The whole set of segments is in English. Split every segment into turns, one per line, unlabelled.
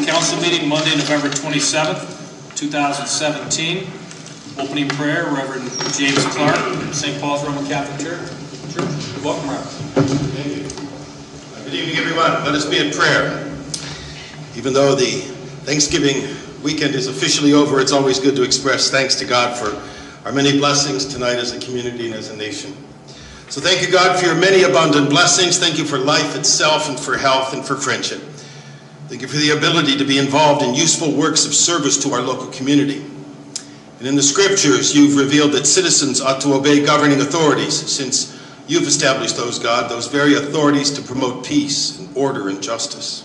Council meeting Monday, November 27th, 2017. Opening prayer, Reverend James Clark, St. Paul's Roman Catholic Church. Welcome, Reverend.
Thank you. Good evening, everyone. Let us be in prayer. Even though the Thanksgiving weekend is officially over, it's always good to express thanks to God for our many blessings tonight as a community and as a nation. So thank you, God, for your many abundant blessings. Thank you for life itself and for health and for friendship. Thank you for the ability to be involved in useful works of service to our local community. And in the scriptures, you've revealed that citizens ought to obey governing authorities, since you've established those, God, those very authorities to promote peace and order and justice.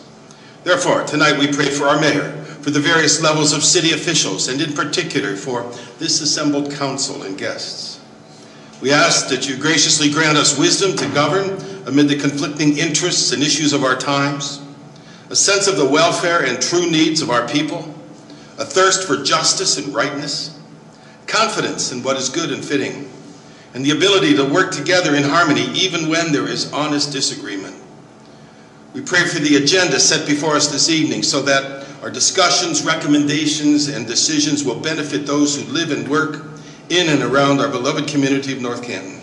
Therefore, tonight we pray for our mayor, for the various levels of city officials, and in particular for this assembled council and guests. We ask that you graciously grant us wisdom to govern amid the conflicting interests and issues of our times, a sense of the welfare and true needs of our people, a thirst for justice and rightness, confidence in what is good and fitting, and the ability to work together in harmony even when there is honest disagreement. We pray for the agenda set before us this evening so that our discussions, recommendations, and decisions will benefit those who live and work in and around our beloved community of North Canton.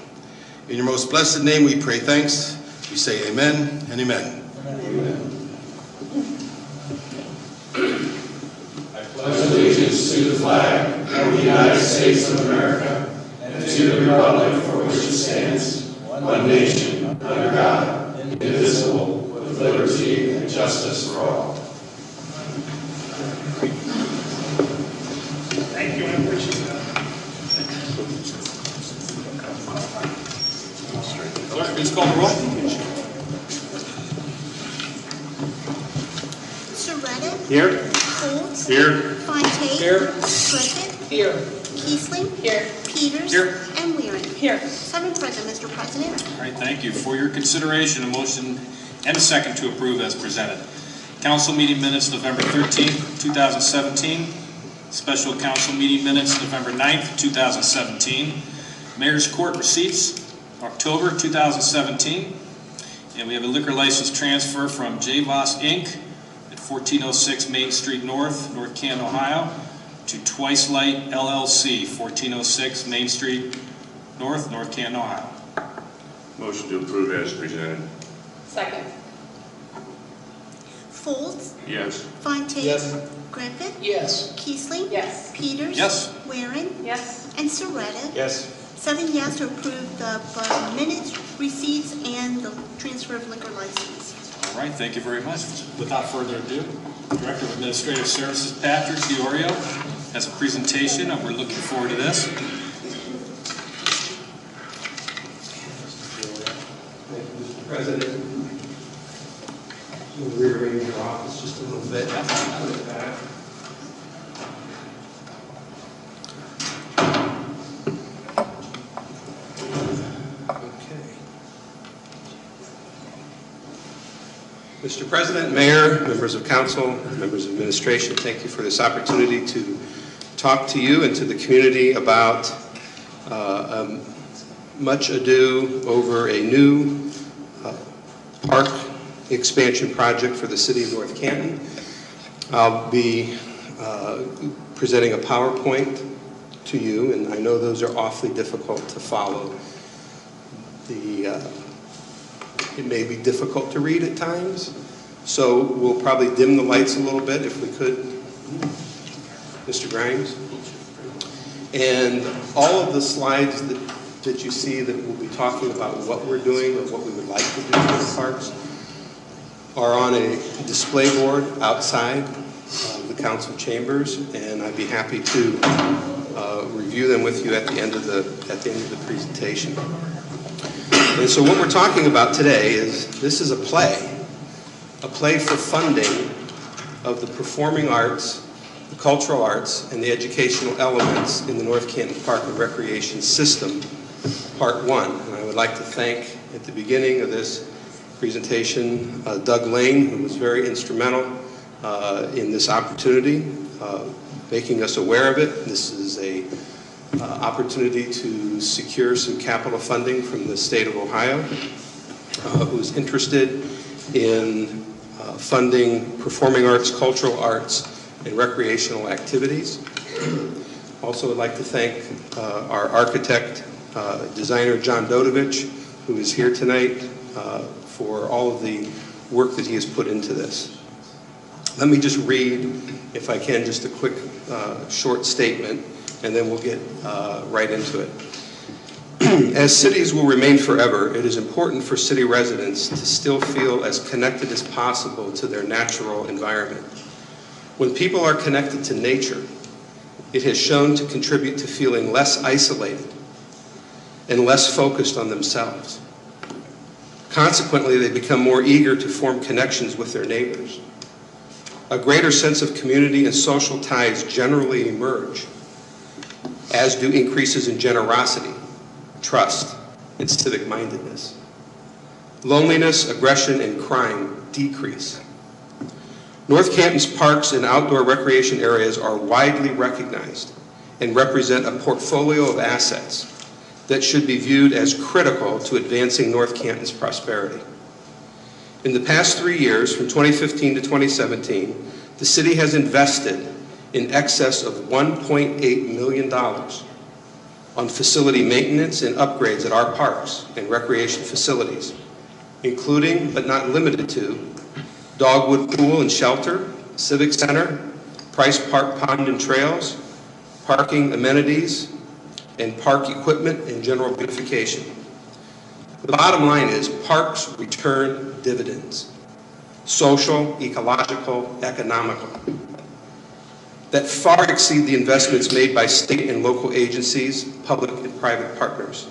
In your most blessed name we pray thanks. We say amen and amen. Amen.
I pledge allegiance to the flag of the United States of America and to the republic for which it stands, one nation, under God, indivisible, with liberty and justice for all.
Thank you, I appreciate that.
Clerk, please call the roll.
Soretta.
Here.
Foltz.
Here.
Fontaine.
Here.
Griffith.
Here.
Kiesling.
Here.
Peters.
Here.
And Weirin.
Here.
7 present, Mr. President.
All right, thank you. For your consideration, a motion and a second to approve as presented. Council meeting minutes November 13th, 2017. Special council meeting minutes November 9th, 2017. Mayor's Court receipts October 2017. And we have a liquor license transfer from J. Voss Inc. at 1406 Main Street North, North Canton, Ohio, to Twice Light LLC, 1406 Main Street North, North Canton, Ohio.
Motion to approve as presented.
Second.
Foltz.
Yes.
Fontaine.
Yes.
Griffith.
Yes.
Kiesling.
Yes.
Peters.
Yes.
Weirin.
Yes.
And Soretta.
Yes.
7 yes to approve the minutes, receipts, and the transfer of liquor license.
All right, thank you very much. Without further ado, Director of Administrative Services, Patrick Diorio, has a presentation, and we're looking forward to this.
Thank you, Mr. President. We'll rearrange your office just a little bit. Mr. President, Mayor, members of council, members of administration, thank you for this opportunity to talk to you and to the community about much ado over a new park expansion project for the city of North Canton. I'll be presenting a PowerPoint to you, and I know those are awfully difficult to follow. It may be difficult to read at times, so we'll probably dim the lights a little bit if we could, Mr. Grimes. And all of the slides that you see that we'll be talking about what we're doing or what we would like to do with the parks are on a display board outside the council chambers, and I'd be happy to review them with you at the end of the presentation. And so what we're talking about today is, this is a play for funding of the performing arts, the cultural arts, and the educational elements in the North Canton Park and Recreation System, Part 1. And I would like to thank, at the beginning of this presentation, Doug Lane, who was very instrumental in this opportunity, making us aware of it. This is a opportunity to secure some capital funding from the state of Ohio, who's interested in funding performing arts, cultural arts, and recreational activities. Also, I'd like to thank our architect, designer John Dodovich, who is here tonight, for all of the work that he has put into this. Let me just read, if I can, just a quick short statement, and then we'll get right into it. As cities will remain forever, it is important for city residents to still feel as connected as possible to their natural environment. When people are connected to nature, it has shown to contribute to feeling less isolated and less focused on themselves. Consequently, they become more eager to form connections with their neighbors. A greater sense of community and social ties generally emerge, as do increases in generosity, trust, and civic-mindedness. Loneliness, aggression, and crime decrease. North Canton's parks and outdoor recreation areas are widely recognized and represent a portfolio of assets that should be viewed as critical to advancing North Canton's prosperity. In the past 3 years, from 2015 to 2017, the city has invested in excess of $1.8 million on facility maintenance and upgrades at our parks and recreation facilities, including, but not limited to, Dogwood Pool and Shelter, Civic Center, Price Park Pond and Trails, parking amenities, and park equipment and general beautification. The bottom line is parks return dividends, social, ecological, economical, that far exceed the investments made by state and local agencies, public and private partners.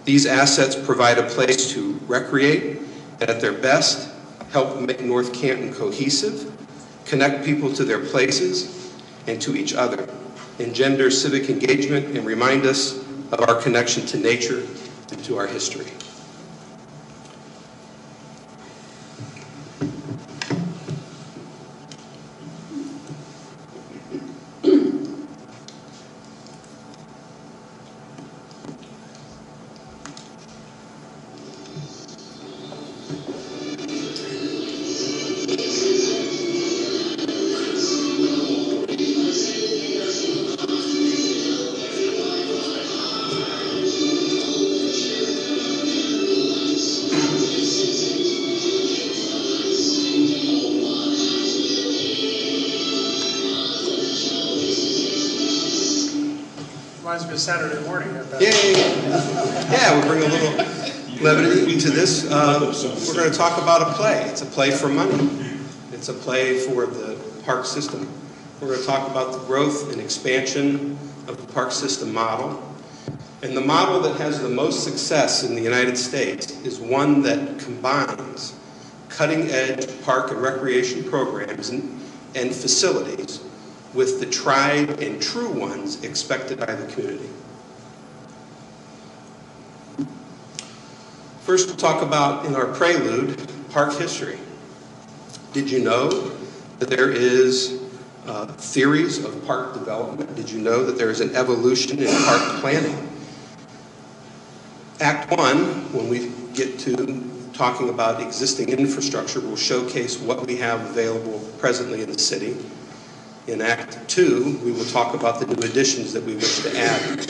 These assets provide a place to recreate and at their best help make North Canton cohesive, connect people to their places and to each other, engender civic engagement, and remind us of our connection to nature and to our history.
Reminds me of Saturday morning.
Yay! Yeah, we'll bring a little levity to this. We're going to talk about a play. It's a play for money. It's a play for the park system. We're going to talk about the growth and expansion of the park system model. And the model that has the most success in the United States is one that combines cutting-edge park and recreation programs and facilities with the tried and true ones expected by the community. First, we'll talk about, in our prelude, park history. Did you know that there is theories of park development? Did you know that there is an evolution in park planning? Act 1, when we get to talking about existing infrastructure, will showcase what we have available presently in the city. In Act 2, we will talk about the new additions that we wish to add.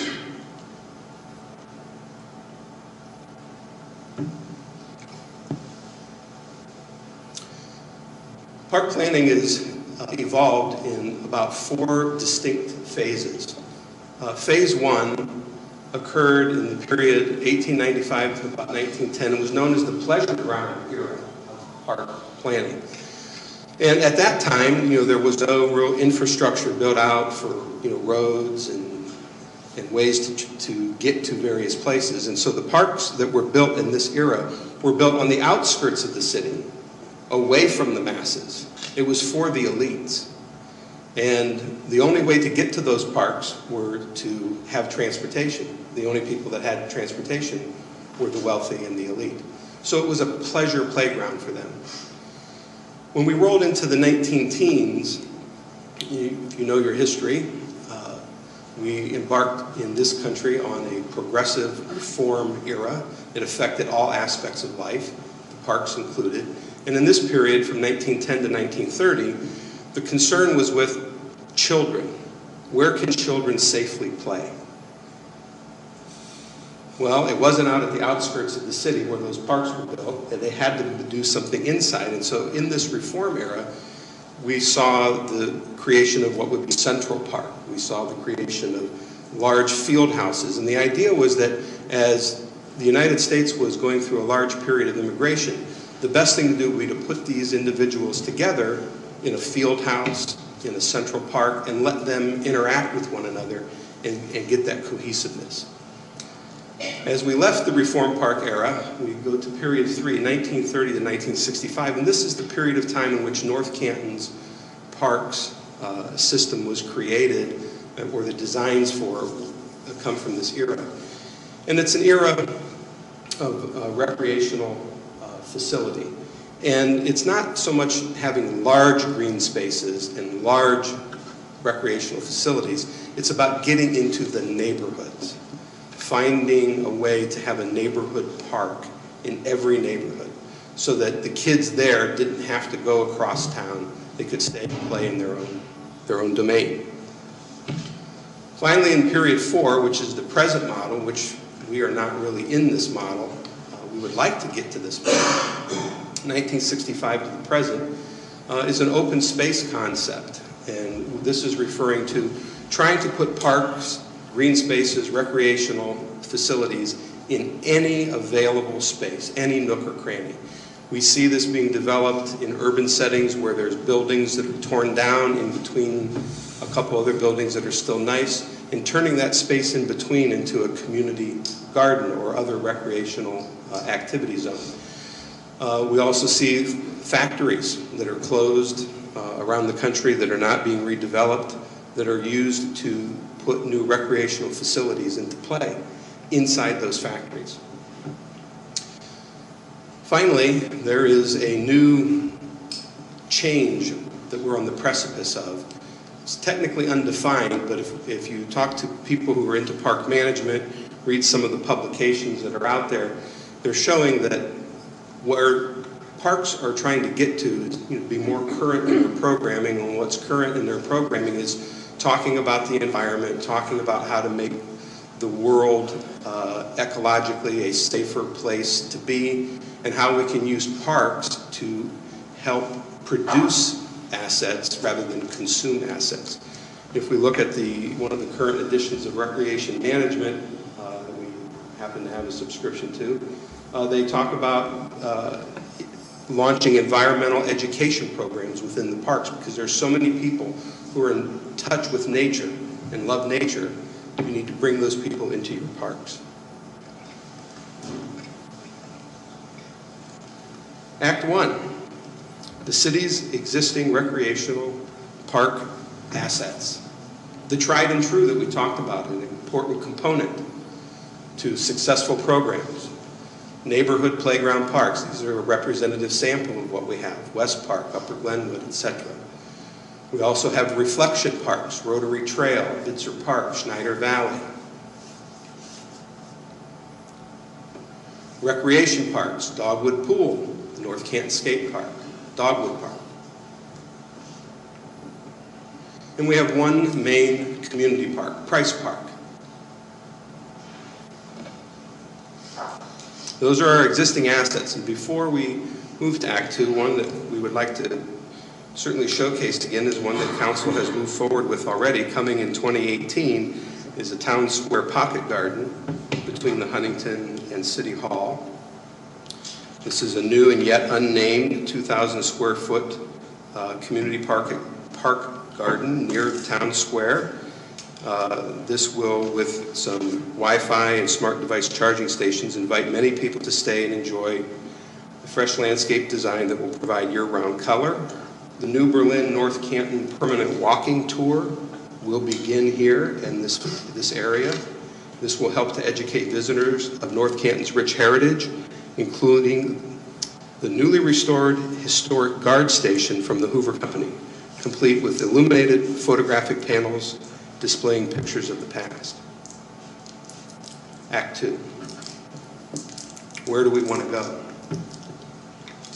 Park planning is evolved in about 4 distinct phases. Phase 1 occurred in the period 1895 to about 1910 and was known as the pleasure ground era of park planning. And at that time, there was no real infrastructure built out for, roads and ways to get to various places. And so the parks that were built in this era were built on the outskirts of the city, away from the masses. It was for the elites. And the only way to get to those parks were to have transportation. The only people that had transportation were the wealthy and the elite. So it was a pleasure playground for them. When we rolled into the 19-teens, if you know your history, we embarked in this country on a progressive reform era. It affected all aspects of life, the parks included. And in this period, from 1910 to 1930, the concern was with children. Where can children safely play? Well, it wasn't out at the outskirts of the city where those parks were built, and they had to do something inside. And so in this reform era, we saw the creation of what would be Central Park. We saw the creation of large field houses. And the idea was that as the United States was going through a large period of immigration, the best thing to do would be to put these individuals together in a field house, in a Central Park, and let them interact with one another and get that cohesiveness. As we left the Reform Park era, we go to period 3, 1930 to 1965, and this is the period of time in which North Canton's parks system was created, or the designs for come from this era. And it's an era of recreational facility. And it's not so much having large green spaces and large recreational facilities, it's about getting into the neighborhoods, finding a way to have a neighborhood park in every neighborhood so that the kids there didn't have to go across town. They could stay and play in their own domain. Finally, in period 4, which is the present model, which we are not really in this model, we would like to get to this model, 1965 to the present, is an open space concept. And this is referring to trying to put parks, green spaces, recreational facilities in any available space, any nook or cranny. We see this being developed in urban settings where there's buildings that are torn down in between a couple other buildings that are still nice, and turning that space in between into a community garden or other recreational activity zone. We also see factories that are closed around the country that are not being redeveloped, that are used to put new recreational facilities into play inside those factories. Finally, there is a new change that we're on the precipice of. It's technically undefined, but if you talk to people who are into park management, read some of the publications that are out there, they're showing that where parks are trying to get to is be more current in their programming, and what's current in their programming is talking about the environment, talking about how to make the world ecologically a safer place to be, and how we can use parks to help produce assets rather than consume assets. If we look at one of the current editions of Recreation Management that we happen to have a subscription to, they talk about launching environmental education programs within the parks, because there's so many people who are in touch with nature and love nature. You need to bring those people into your parks. Act 1, the city's existing recreational park assets. The tried and true that we talked about, an important component to successful programs. Neighborhood playground parks, these are a representative sample of what we have. West Park, Upper Glenwood, etc. We also have reflection parks, Rotary Trail, Bitzer Park, Schneider Valley. Recreation parks, Dogwood Pool, North Canton Skate Park, Dogwood Park. And we have one main community park, Price Park. Those are our existing assets, and before we move to Act 2, one that we would like to certainly showcase again is one that Council has moved forward with already, coming in 2018, is a town square pocket garden between the Huntington and City Hall. This is a new and yet unnamed 2,000 square foot community park garden near the town square. This will, with some Wi-Fi and smart device charging stations, invite many people to stay and enjoy the fresh landscape design that will provide year-round color. The New Berlin North Canton Permanent Walking Tour will begin here in this area. This will help to educate visitors of North Canton's rich heritage, including the newly restored historic guard station from the Hoover Company, complete with illuminated photographic panels displaying pictures of the past. Act 2. Where do we want to go?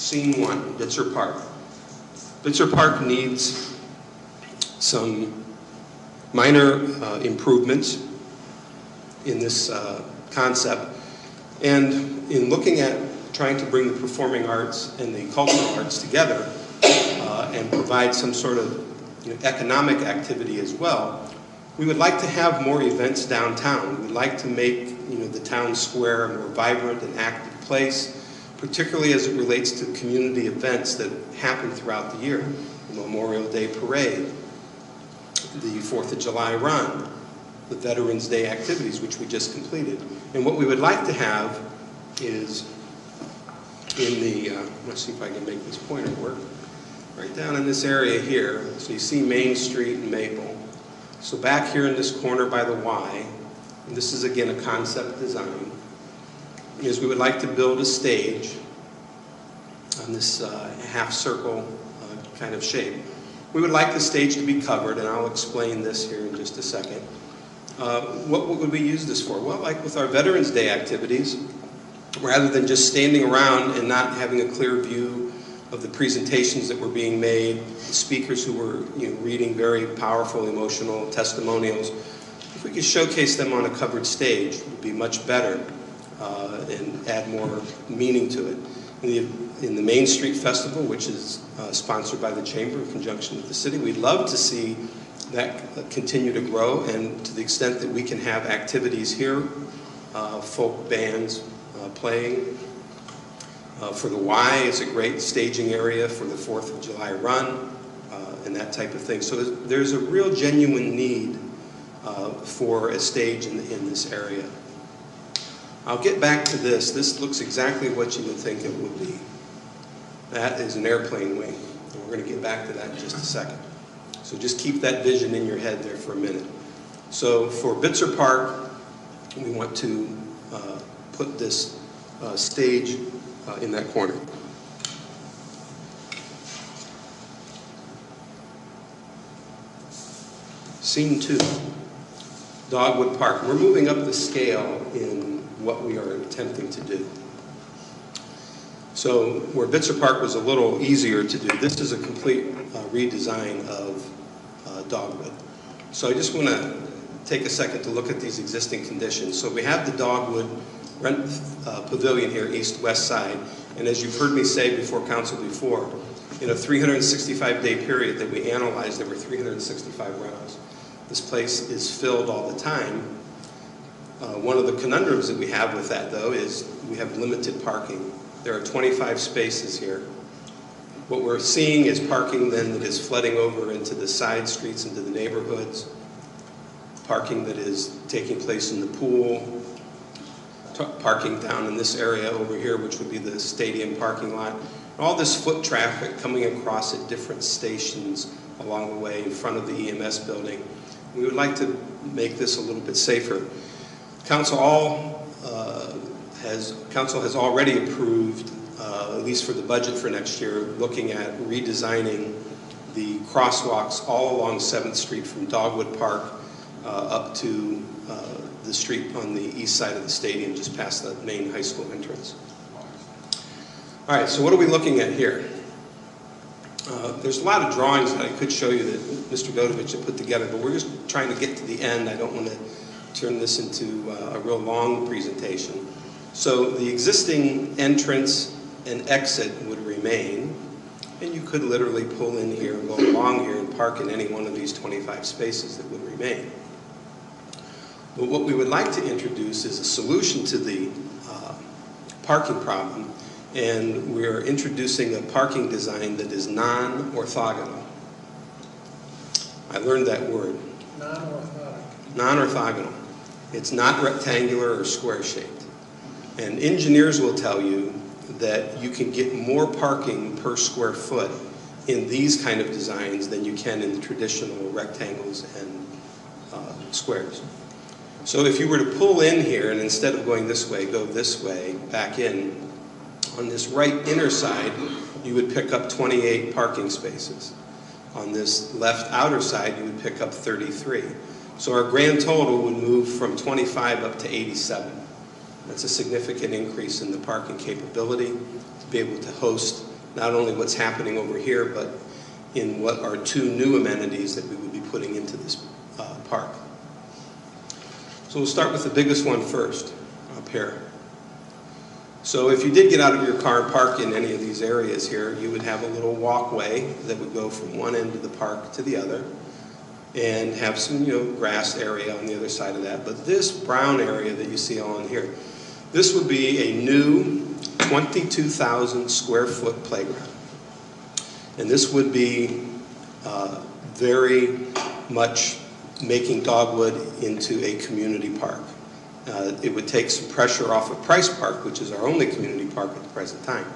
Scene 1, Bitzer Park. Bitzer Park needs some minor improvements in this concept. And in looking at trying to bring the performing arts and the cultural arts together and provide some sort of economic activity as well, we would like to have more events downtown. We'd like to make the town square a more vibrant and active place, particularly as it relates to community events that happen throughout the year. The Memorial Day Parade, the 4th of July Run, the Veterans Day activities, which we just completed. And what we would like to have is in the, let's see if I can make this pointer work, right down in this area here. So you see Main Street and Maple. So back here in this corner by the Y, and this is again a concept design, is we would like to build a stage on this half circle kind of shape. We would like the stage to be covered, and I'll explain this here in just a second. What would we use this for? Well, like with our Veterans Day activities, rather than just standing around and not having a clear view of the presentations that were being made, the speakers who were reading very powerful, emotional testimonials, if we could showcase them on a covered stage, it would be much better and add more meaning to it. In the Main Street Festival, which is sponsored by the Chamber in conjunction with the city, we'd love to see that continue to grow, and to the extent that we can have activities here, folk bands playing. For the Y, it's a great staging area for the 4th of July Run and that type of thing. So there's a real genuine need for a stage in this area. I'll get back to this. This looks exactly what you would think it would be. That is an airplane wing. And we're going to get back to that in just a second. So just keep that vision in your head there for a minute. So for Bitzer Park, we want to put this stage in that corner. Scene 2, Dogwood Park. We're moving up the scale in what we are attempting to do. So where Bitzer Park was a little easier to do, this is a complete redesign of Dogwood. So I just want to take a second to look at these existing conditions. So we have the Dogwood Pavilion here, east-west side, and as you've heard me say before council before, in a 365-day period that we analyzed, there were 365 rentals. This place is filled all the time. One of the conundrums that we have with that, though, is we have limited parking. There are 25 spaces here. What we're seeing is parking then that is flooding over into the side streets, into the neighborhoods, parking that is taking place in the pool, parking down in this area over here, which would be the stadium parking lot. All this foot traffic coming across at different stations along the way in front of the EMS building. We would like to make this a little bit safer. Council has already approved, at least for the budget for next year, looking at redesigning the crosswalks all along 7th Street from Dogwood Park up to the street on the east side of the stadium, just past the main high school entrance. All right, so what are we looking at here? There's a lot of drawings that I could show you that Mr. Godovich had put together, but we're just trying to get to the end. I don't want to turn this into a real long presentation. So the existing entrance and exit would remain, and you could literally pull in here and go along here and park in any one of these 25 spaces that would remain. But what we would like to introduce is a solution to the parking problem, and we're introducing a parking design that is non-orthogonal. I learned that word.
Non-orthogonal.
Non-orthogonal. It's not rectangular or square-shaped. And engineers will tell you that you can get more parking per square foot in these kind of designs than you can in the traditional rectangles and squares. So if you were to pull in here and instead of going this way, go this way, back in, on this right inner side, you would pick up 28 parking spaces. On this left outer side, you would pick up 33. So our grand total would move from 25 up to 87. That's a significant increase in the parking capability to be able to host not only what's happening over here, but in what are two new amenities that we would be putting into this park. So we'll start with the biggest one first, up here. So if you did get out of your car and park in any of these areas here, you would have a little walkway that would go from one end of the park to the other, and have some, grass area on the other side of that. But this brown area that you see on here, this would be a new 22,000 square foot playground. And this would be very much making Dogwood into a community park. It would take some pressure off of Price Park, which is our only community park at the present time.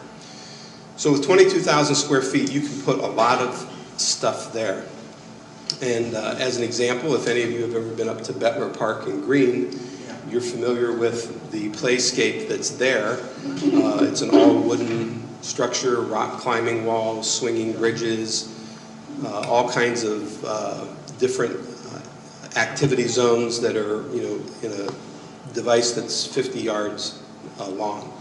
So with 22,000 square feet, you can put a lot of stuff there. And as an example, if any of you have ever been up to Bettler Park in Green, you're familiar with the playscape that's there. It's an all-wooden structure, rock climbing walls, swinging bridges, all kinds of different activity zones that are, in a device that's 50 yards long.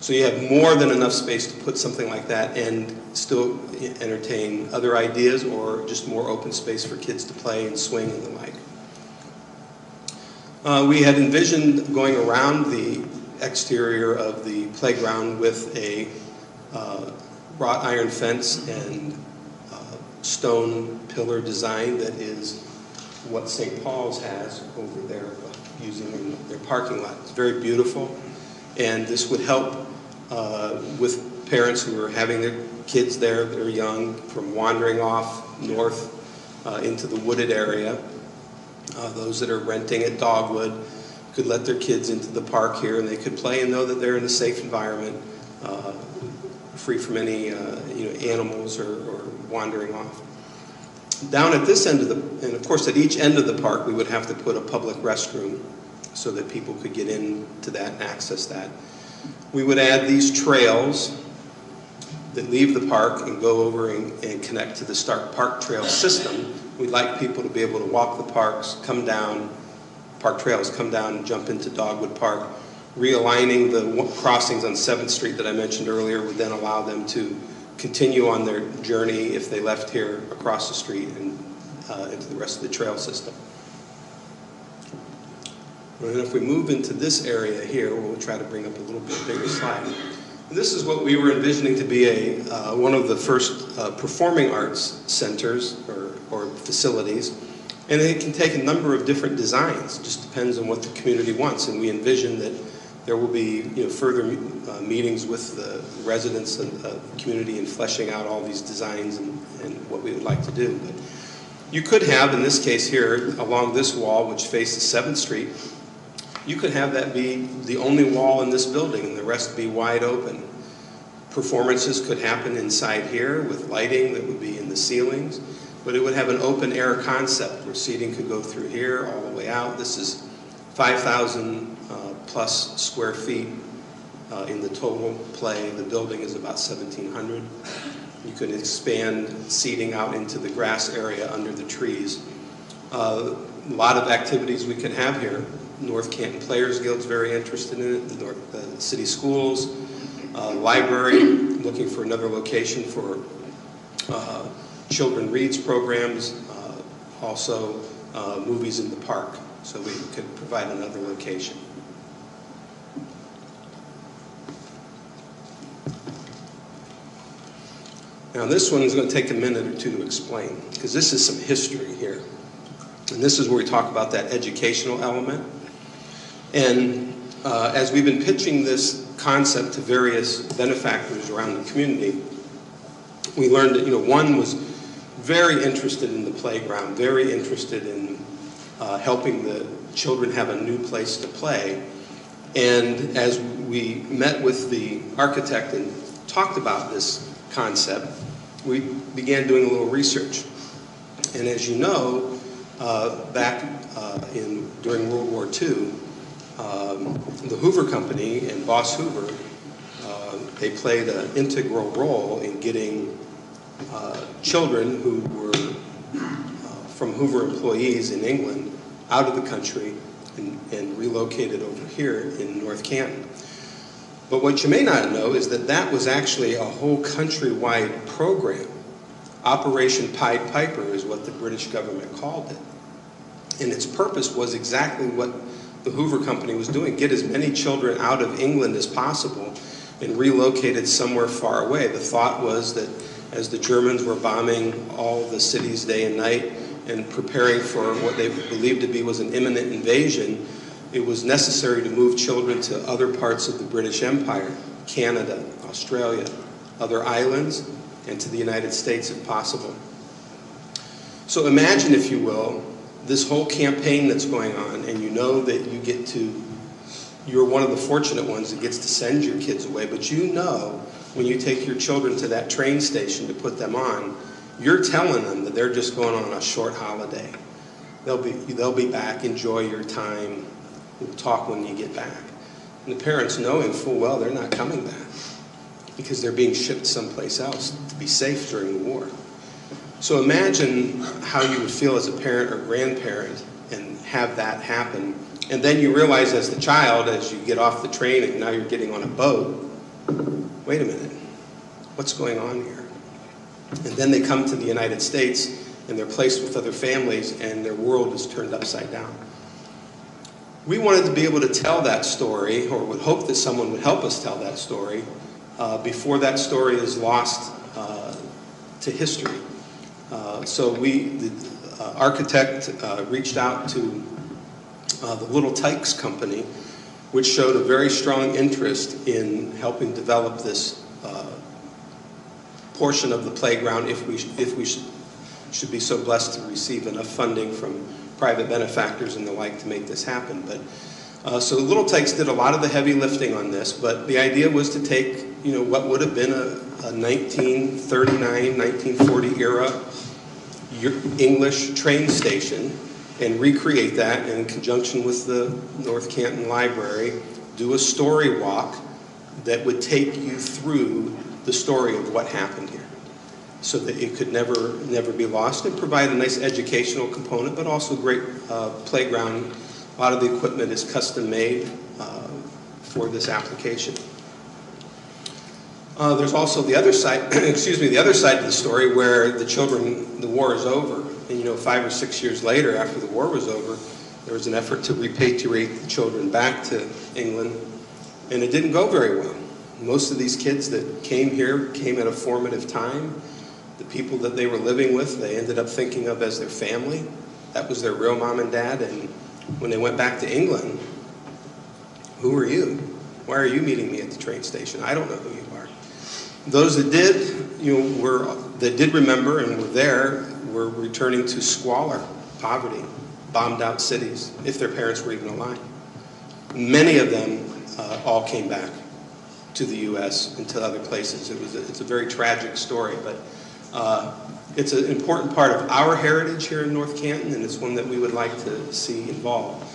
So you have more than enough space to put something like that and still entertain other ideas, or just more open space for kids to play and swing and the like. We had envisioned going around the exterior of the playground with a wrought iron fence and stone pillar design that is what St. Paul's has over there using their parking lot. It's very beautiful, and this would help with parents who are having their kids there that are young from wandering off north into the wooded area. Those that are renting at Dogwood could let their kids into the park here, and they could play and know that they're in a safe environment, free from any animals or wandering off. Down at this end of and of course at each end of the park, we would have to put a public restroom so that people could get into that and access that. We would add these trails that leave the park and go over and connect to the Stark Park Trail system. We'd like people to be able to walk the parks, come down, park trails, come down and jump into Dogwood Park. Realigning the crossings on 7th Street that I mentioned earlier would then allow them to continue on their journey if they left here across the street and into the rest of the trail system. And if we move into this area here, we'll try to bring up a little bit bigger slide. And this is what we were envisioning to be one of the first performing arts centers or facilities. And it can take a number of different designs. It just depends on what the community wants. And we envision that there will be further meetings with the residents and the community in fleshing out all these designs and what we would like to do. But you could have, in this case here, along this wall, which faces 7th Street, you could have that be the only wall in this building and the rest be wide open. Performances could happen inside here with lighting that would be in the ceilings, but it would have an open air concept where seating could go through here all the way out. This is 5,000 plus square feet in the total play. The building is about 1,700. You could expand seating out into the grass area under the trees. A lot of activities we could have here. North Canton Players Guild's very interested in it. The city schools, library, looking for another location for children reads programs, also movies in the park. So we could provide another location. Now this one is going to take a minute or two to explain, because this is some history here. And this is where we talk about that educational element. And as we've been pitching this concept to various benefactors around the community, we learned that one was very interested in the playground, very interested in helping the children have a new place to play. And as we met with the architect and talked about this concept, we began doing a little research. And as you know, back during World War II, the Hoover Company and Boss Hoover, they played an integral role in getting children who were from Hoover employees in England out of the country and relocated over here in North Canton. But what you may not know is that that was actually a whole countrywide program. Operation Pied Piper is what the British government called it. And its purpose was exactly what the Hoover Company was doing: get as many children out of England as possible and relocated somewhere far away. The thought was that as the Germans were bombing all the cities day and night and preparing for what they believed to be was an imminent invasion, it was necessary to move children to other parts of the British Empire, Canada, Australia, other islands, and to the United States if possible. So imagine, if you will, this whole campaign that's going on, and you know that you're one of the fortunate ones that gets to send your kids away, but you know when you take your children to that train station to put them on, you're telling them that they're just going on a short holiday. They'll be back, enjoy your time, we'll talk when you get back. And the parents knowing full well they're not coming back because they're being shipped someplace else to be safe during the war. So imagine how you would feel as a parent or grandparent and have that happen. And then you realize as the child, as you get off the train and now you're getting on a boat, wait a minute, what's going on here? And then they come to the United States and they're placed with other families and their world is turned upside down. We wanted to be able to tell that story, or would hope that someone would help us tell that story, before that story is lost to history. So the architect reached out to the Little Tykes Company, which showed a very strong interest in helping develop this portion of the playground if we should be so blessed to receive enough funding from private benefactors and the like to make this happen. But so Little Tykes did a lot of the heavy lifting on this, but the idea was to take what would have been a 1939, 1940 era English train station and recreate that in conjunction with the North Canton Library, do a story walk that would take you through the story of what happened here so that it could never be lost, and provide a nice educational component, but also great playground. A lot of the equipment is custom made for this application. There's also the other side, the other side of the story where the war is over. And 5 or 6 years later, after the war was over, there was an effort to repatriate the children back to England, and it didn't go very well. Most of these kids that came here came at a formative time. The people that they were living with, they ended up thinking of as their family. That was their real mom and dad, and when they went back to England, who are you? Why are you meeting me at the train station? I don't know who you are. Those that did, that did remember and were there, were returning to squalor, poverty, bombed out cities, if their parents were even alive. Many of them all came back to the U.S. and to other places. It's a very tragic story, but it's an important part of our heritage here in North Canton, and it's one that we would like to see involved.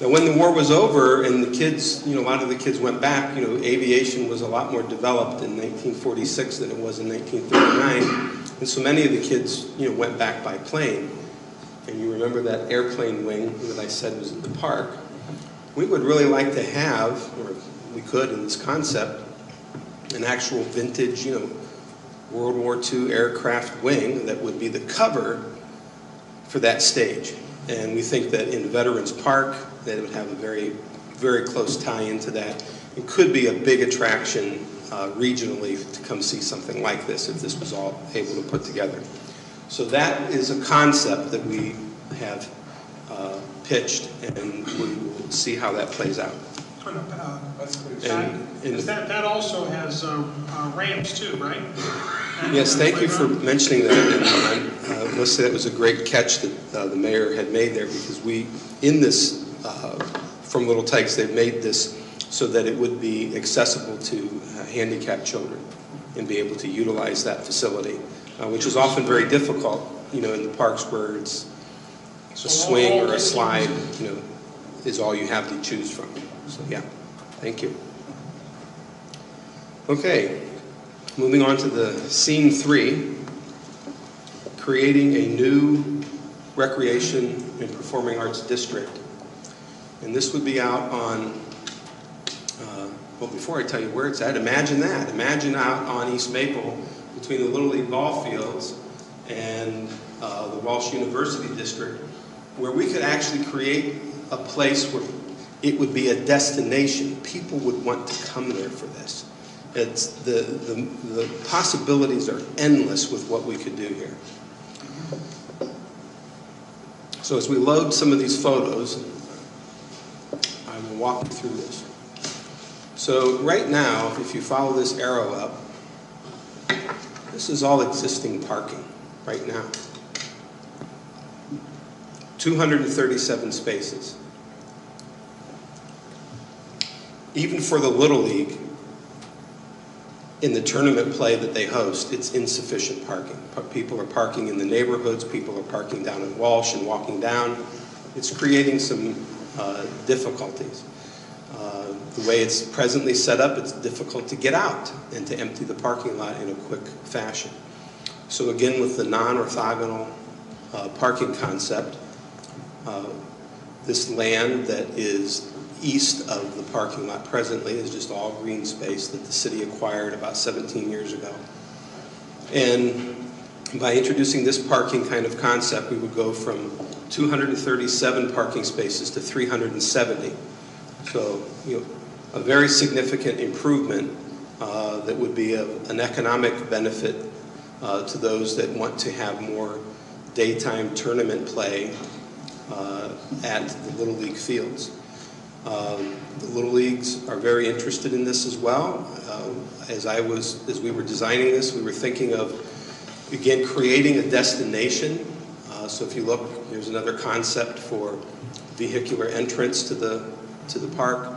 Now, when the war was over and the kids, a lot of the kids went back, aviation was a lot more developed in 1946 than it was in 1939. And so many of the kids, went back by plane. And you remember that airplane wing that I said was in the park. We would really like to have, or we could in this concept, an actual vintage, World War II aircraft wing that would be the cover for that stage. And we think that in Veterans Park, that it would have a very, very close tie into that. It could be a big attraction regionally to come see something like this if this was all able to put together. So that is a concept that we have pitched, and we will see how that plays out.
That also has ramps too, right?
Yes, thank you for mentioning that. And let's say that was a great catch that the mayor had made there, because from Little Tykes, they've made this so that it would be accessible to handicapped children and be able to utilize that facility, which is often very difficult, in the parks where it's a swing or a slide, is all you have to choose from. So yeah, thank you. Okay, moving on to the scene 3, creating a new recreation and performing arts district. And this would be out on Well, before I tell you where it's at, imagine that. Imagine out on East Maple between the Little League ball fields and the Walsh University District, where we could actually create a place where it would be a destination. People would want to come there for this. It's the possibilities are endless with what we could do here. So as we load some of these photos, I will walk you through this. So right now, if you follow this arrow up, this is all existing parking right now. 237 spaces. Even for the Little League, in the tournament play that they host, it's insufficient parking. People are parking in the neighborhoods, people are parking down at Walsh and walking down. It's creating some difficulties. The way it's presently set up, it's difficult to get out and to empty the parking lot in a quick fashion. So again, with the non-orthogonal parking concept, this land that is east of the parking lot presently is just all green space that the city acquired about 17 years ago. And by introducing this parking kind of concept, we would go from 237 parking spaces to 370. So, a very significant improvement that would be an economic benefit to those that want to have more daytime tournament play at the Little League fields. The Little Leagues are very interested in this as well. As we were designing this, we were thinking of, again, creating a destination. So if you look, here's another concept for vehicular entrance to the park.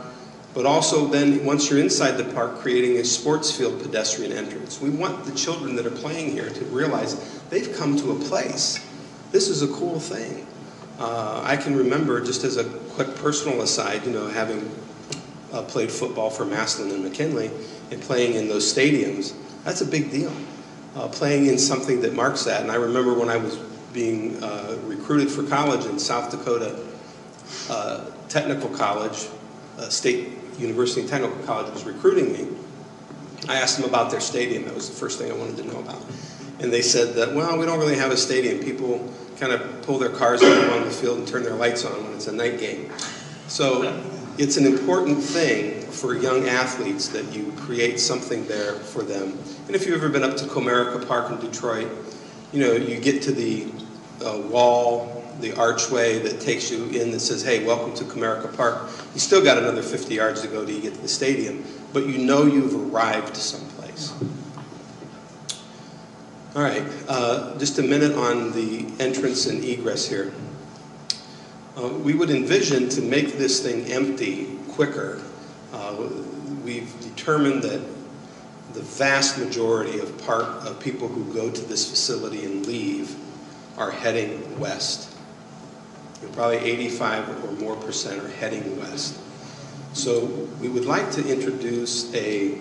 But also then, once you're inside the park, creating a sports field pedestrian entrance. We want the children that are playing here to realize they've come to a place. This is a cool thing. I can remember, just as a quick personal aside, having played football for Massillon and McKinley and playing in those stadiums, that's a big deal. Playing in something that marks that. And I remember when I was being recruited for college in South Dakota Technical College, State University and Technical College was recruiting me. I asked them about their stadium. That was the first thing I wanted to know about. And they said that, well, we don't really have a stadium. People kind of pull their cars out on the field and turn their lights on when it's a night game. So it's an important thing for young athletes that you create something there for them. And if you've ever been up to Comerica Park in Detroit, you get to the wall, the archway that takes you in that says, hey, welcome to Comerica Park. You still got another 50 yards to go till you get to the stadium, but you've arrived someplace. All right, just a minute on the entrance and egress here. We would envision to make this thing empty quicker. We've determined that the vast majority of people who go to this facility and leave are heading west. Probably 85 or more % are heading west. So we would like to introduce a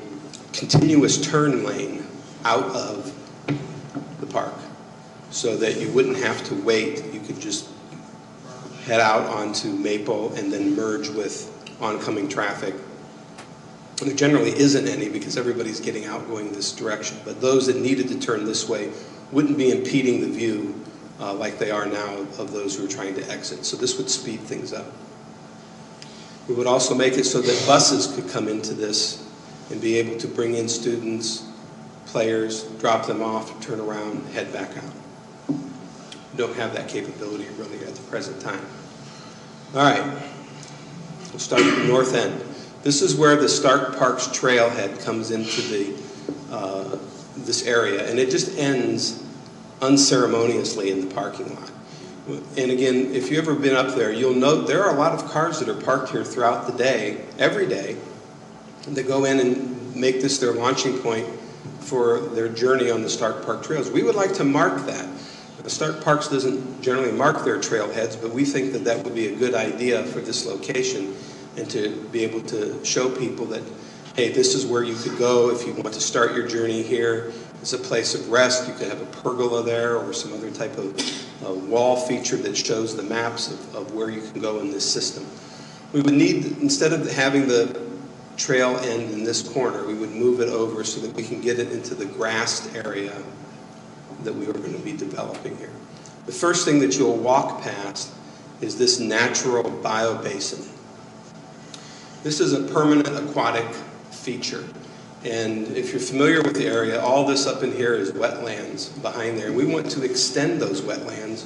continuous turn lane out of the park so that you wouldn't have to wait. You could just head out onto Maple and then merge with oncoming traffic. And there generally isn't any because everybody's getting out going this direction. But those that needed to turn this way wouldn't be impeding the view like they are now of those who are trying to exit. So this would speed things up. We would also make it so that buses could come into this and be able to bring in students, players, drop them off, turn around, head back out. We don't have that capability really at the present time. All right, we'll start at the north end. This is where the Stark Parks trailhead comes into this area, and it just ends unceremoniously in the parking lot. And again, if you've ever been up there, you'll note there are a lot of cars that are parked here throughout the day, every day, that go in and make this their launching point for their journey on the Stark Park trails. We would like to mark that. Stark Parks doesn't generally mark their trailheads, but we think that that would be a good idea for this location and to be able to show people that, hey, this is where you could go if you want to start your journey here. It's a place of rest. You could have a pergola there or some other type of wall feature that shows the maps of where you can go in this system. We would need, instead of having the trail end in this corner. We would move it over so that we can get it into the grassed area that we are going to be developing here. The first thing that you'll walk past is this natural biobasin. This is a permanent aquatic feature. And if you're familiar with the area, all this up in here is wetlands behind there. We want to extend those wetlands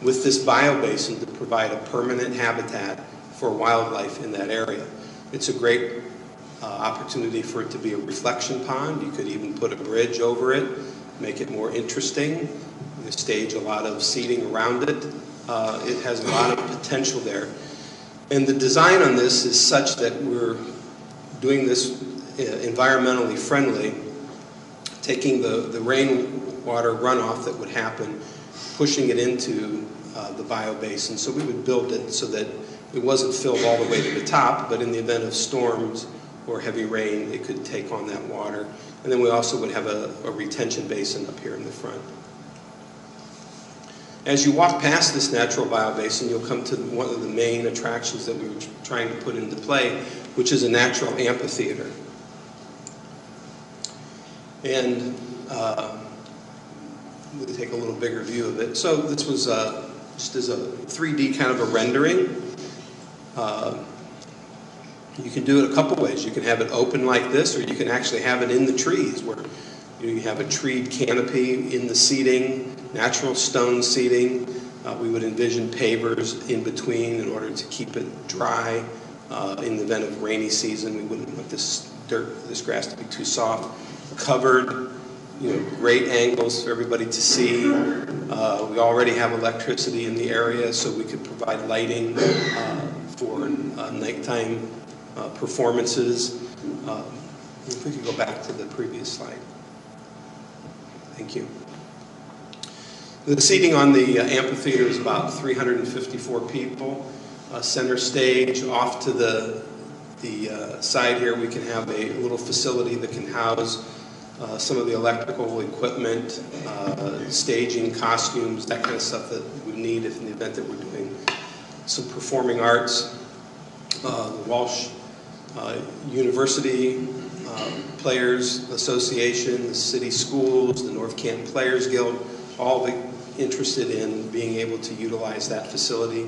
with this biobasin to provide a permanent habitat for wildlife in that area. It's a great opportunity for it to be a reflection pond. You could even put a bridge over it, make it more interesting. You stage a lot of seating around it. It has a lot of potential there. And the design on this is such that we're doing this environmentally friendly, taking the rainwater runoff that would happen, pushing it into the biobasin. So we would build it so that it wasn't filled all the way to the top, but in the event of storms or heavy rain, it could take on that water. And then we also would have a retention basin up here in the front. As you walk past this natural biobasin, you'll come to one of the main attractions that we were trying to put into play, which is a natural amphitheater. And we'll take a little bigger view of it. So this was just as a 3D kind of a rendering. You can do it a couple ways. You can have it open like this, or you can actually have it in the trees, where you have a treed canopy in the seating, natural stone seating. We would envision pavers in between in order to keep it dry. In the event of rainy season, we wouldn't want this grass to be too soft. Covered, great angles for everybody to see. We already have electricity in the area, so we could provide lighting for nighttime performances. If we could go back to the previous slide. Thank you. The seating on the amphitheater is about 354 people. Center stage, off to the side here, we can have a little facility that can house some of the electrical equipment, staging, costumes, that kind of stuff that we need if in the event that we're doing some performing arts. The Walsh University Players Association, the city schools, the North Canton Players Guild, all interested in being able to utilize that facility.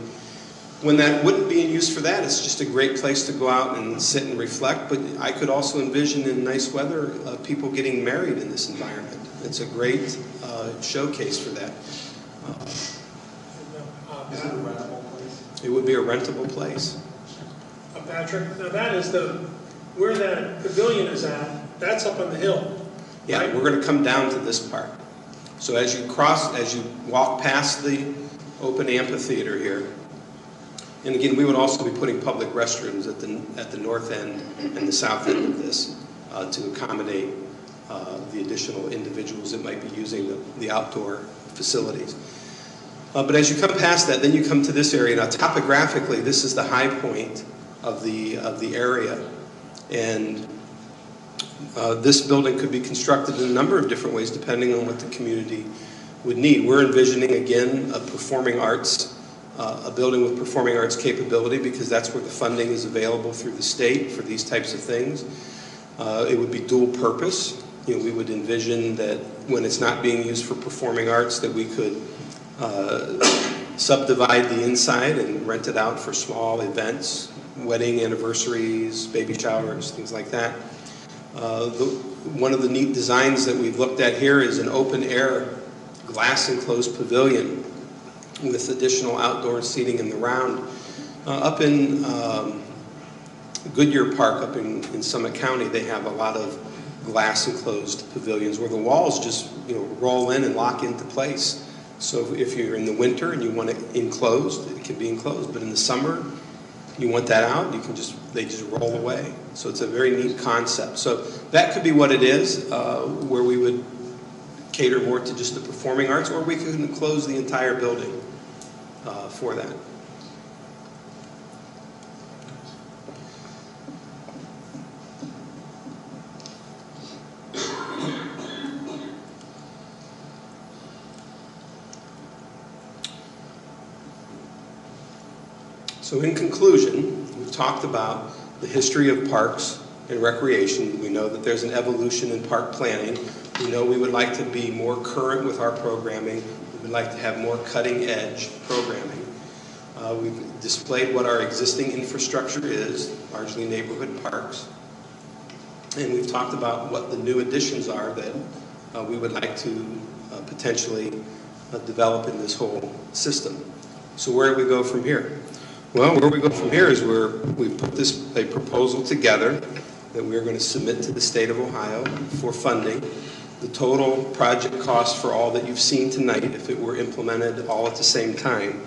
When that wouldn't be in use for that, it's just a great place to go out and sit and reflect, but I could also envision in nice weather people getting married in this environment. It's a great showcase for that.
Is it a rentable place?
It would be a rentable place.
Patrick, now that is where that pavilion is at, that's up on the hill.
Yeah,
right?
we're going to come down to this part. So as you walk past the open amphitheater here, and again, we would also be putting public restrooms at the north end and the south end of this to accommodate the additional individuals that might be using the outdoor facilities. But as you come past that, then you come to this area. Now, topographically, this is the high point of the area, and this building could be constructed in a number of different ways depending on what the community would need. We're envisioning, again, a building with performing arts capability, because that's where the funding is available through the state for these types of things. It would be dual purpose. We would envision that when it's not being used for performing arts, that we could subdivide the inside and rent it out for small events, wedding anniversaries, baby showers, things like that. One of the neat designs that we've looked at here is an open air glass enclosed pavilion with additional outdoor seating in the round. Up in Goodyear Park, up in Summit County, they have a lot of glass enclosed pavilions where the walls just roll in and lock into place. So if you're in the winter and you want it enclosed, it can be enclosed. But in the summer, you want that out, they just roll away. So it's a very neat concept. So that could be what it is, where we would cater more to just the performing arts, or we could enclose the entire building for that. So in conclusion, we've talked about the history of parks and recreation. We know that there's an evolution in park planning. We know we would like to be more current with our programming. We would like to have more cutting-edge programming. We've displayed what our existing infrastructure is, largely neighborhood parks. And we've talked about what the new additions are that we would like to potentially develop in this whole system. So where do we go from here? Well, where we go from here is we've put a proposal together that we're going to submit to the state of Ohio for funding. The total project cost for all that you've seen tonight, if it were implemented all at the same time,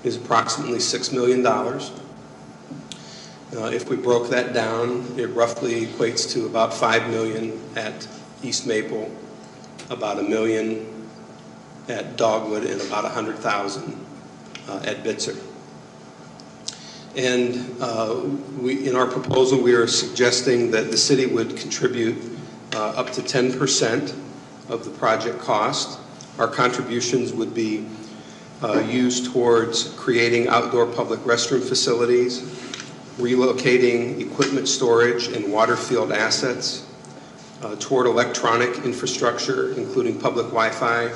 is approximately $6 million. If we broke that down, it roughly equates to about $5 million at East Maple, about $1 million at Dogwood, and about $100,000 at Bitzer. And in our proposal, we are suggesting that the city would contribute up to 10% of the project cost. Our contributions would be used towards creating outdoor public restroom facilities, relocating equipment storage and water field assets, toward electronic infrastructure, including public Wi-Fi,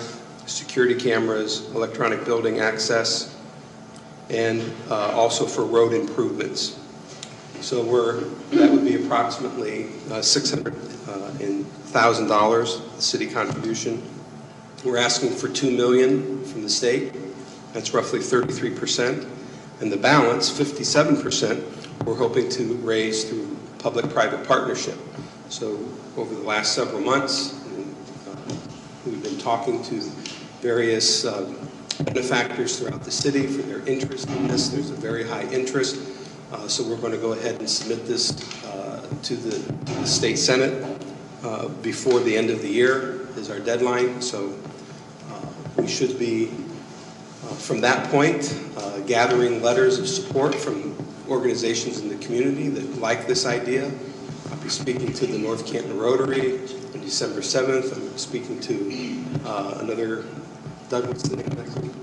security cameras, electronic building access, and also for road improvements. So that would be approximately $600,000, the city contribution. We're asking for $2 million from the state. That's roughly 33%. And the balance, 57%, we're hoping to raise through public-private partnership. So over the last several months, we've been talking to various benefactors throughout the city for their interest in this. There's a very high interest. So we're going to go ahead and submit this to the state senate before the end of the year is our deadline. So we should be, from that point, gathering letters of support from organizations in the community that like this idea. I'll be speaking to the North Canton Rotary on December 7th. I'm speaking to another, Doug, what's the name next week?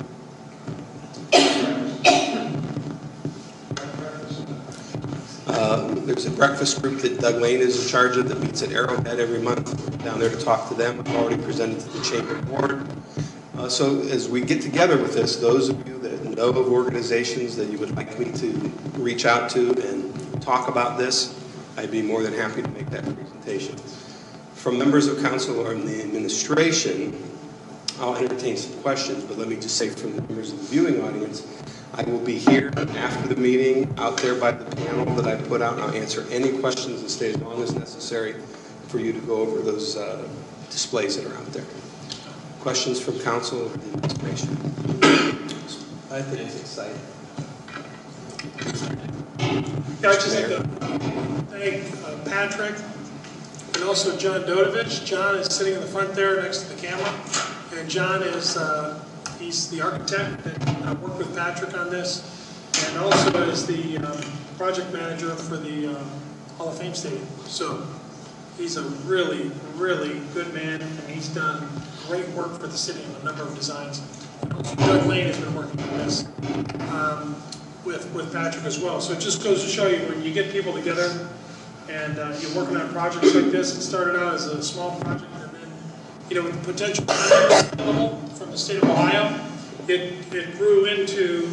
There's a breakfast group that Doug Lane is in charge of that meets at Arrowhead every month. We're down there to talk to them. I've already presented to the Chamber Board. So as we get together with this, those of you that know of organizations that you would like me to reach out to and talk about this, I'd be more than happy to make that presentation. From members of council or in the administration, I'll entertain some questions, but let me just say from the members of the viewing audience, I will be here after the meeting, out there by the panel that I put out, and I'll answer any questions and stay as long as necessary for you to go over those displays that are out there. Questions from council or the administration? I think it's exciting.
Yeah, I just like to thank Patrick and also John Dodovich. John is sitting in the front there next to the camera, and John is he's the architect that worked with Patrick on this, and also is the project manager for the Hall of Fame Stadium. So he's a really, really good man, and he's done great work for the city on a number of designs. And also Doug Lane has been working on this with Patrick as well. So it just goes to show you when you get people together and you're working on projects like this. It started out as a small project, and then, with the potential available from the state of Ohio, it grew into,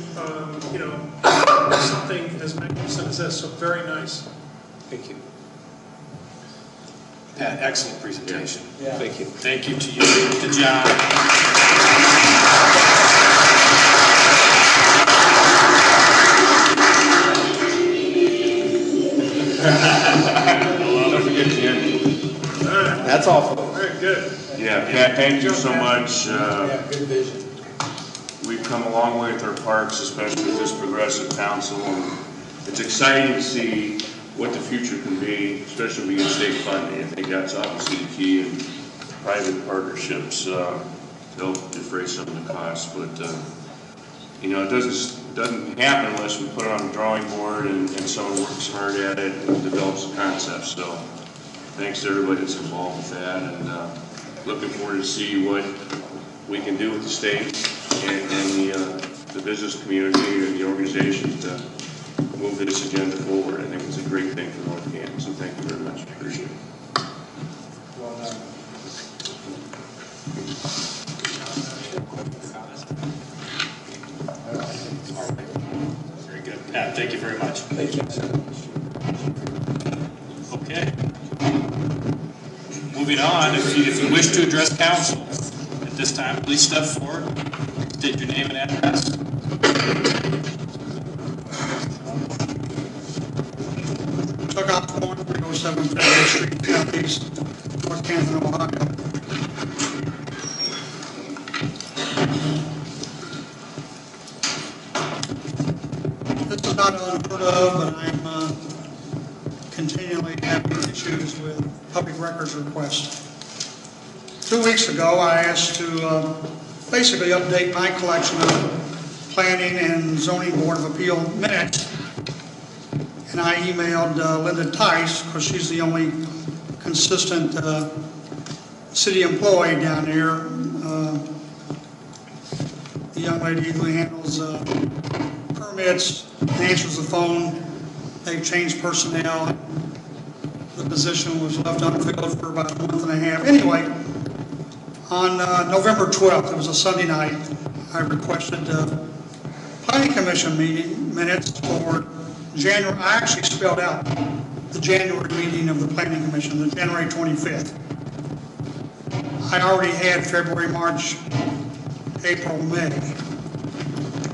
something as magnificent as this. So very nice.
Thank you.
Pat, excellent presentation.
Yeah. Thank you.
Thank you to you, to John.
Don't forget Ken.
That's all, folks.
Very good.
Yeah, Pat, thank you so much.
Good vision.
We've come a long way with our parks, especially with this progressive council. And it's exciting to see what the future can be, especially when we get state funding. I think that's obviously the key, and private partnerships to help defray some of the costs. But it doesn't happen unless we put it on the drawing board and someone works hard at it and develops a concept. So thanks to everybody that's involved with that, and looking forward to see what we can do with the state and the business community and the organizations to move this agenda forward. I think it's a great thing for North Canton, so thank you very much. Appreciate it.
Well done.
Very good. Pat, thank you very much.
Thank you.
Okay. Moving on, if you wish to address council at this time, please step forward, state your name and address.
Chuck Osborne, 307 Federal Street, Southeast, North Canton, Ohio. This is not unheard of, but I'm continually having issues with public records requests. 2 weeks ago, I asked to basically update my collection of Planning and Zoning Board of Appeal minutes. And I emailed Linda Tice, because she's the only consistent city employee down there. The young lady who handles permits, answers the phone. They've changed personnel. The position was left unfilled for about a month and a half. Anyway, on November 12th, it was a Sunday night, I requested Planning Commission meeting minutes for January. I actually spelled out the January meeting of the Planning Commission, the January 25th. I already had February, March, April, May.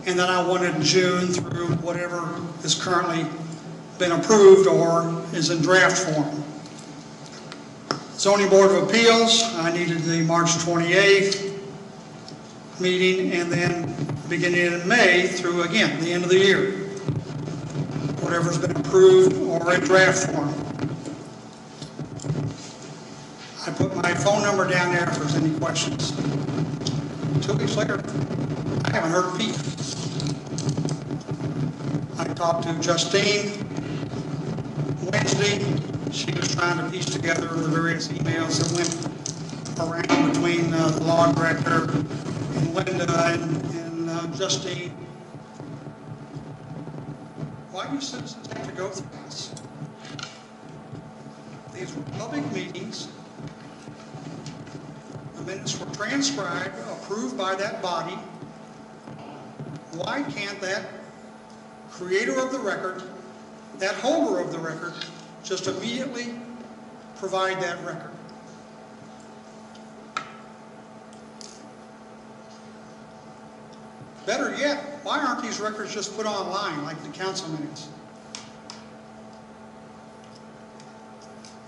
And then I wanted June through whatever is currently been approved or is in draft form. Zoning Board of Appeals, I needed the March 28th meeting, and then beginning in May through, again, the end of the year. Whatever's been approved or in draft form. I put my phone number down there if there's any questions. 2 weeks later, I haven't heard a peep. I talked to Justine Wednesday. She was trying to piece together the various emails that went around between the law director and Linda and Justine. Why do citizens have to go through this? These were public meetings. The minutes were transcribed, approved by that body. Why can't that creator of the record, that holder of the record, just immediately provide that record? Better yet, why aren't these records just put online like the council minutes?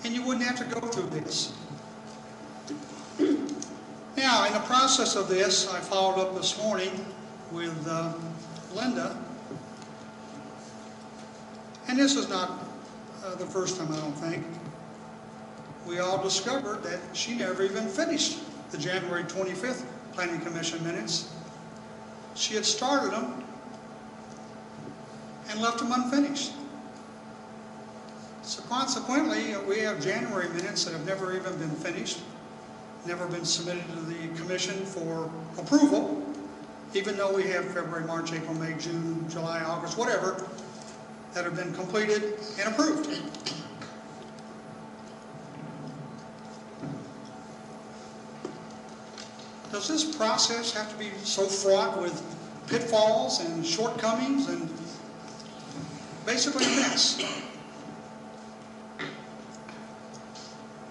And you wouldn't have to go through this. Now, in the process of this, I followed up this morning with Linda. And this is not the first time, I don't think. We all discovered that she never even finished the January 25th Planning Commission minutes. She had started them and left them unfinished. So consequently, we have January minutes that have never even been finished, never been submitted to the commission for approval, even though we have February, March, April, May, June, July, August, whatever, that have been completed and approved. Does this process have to be so fraught with pitfalls and shortcomings and basically a mess?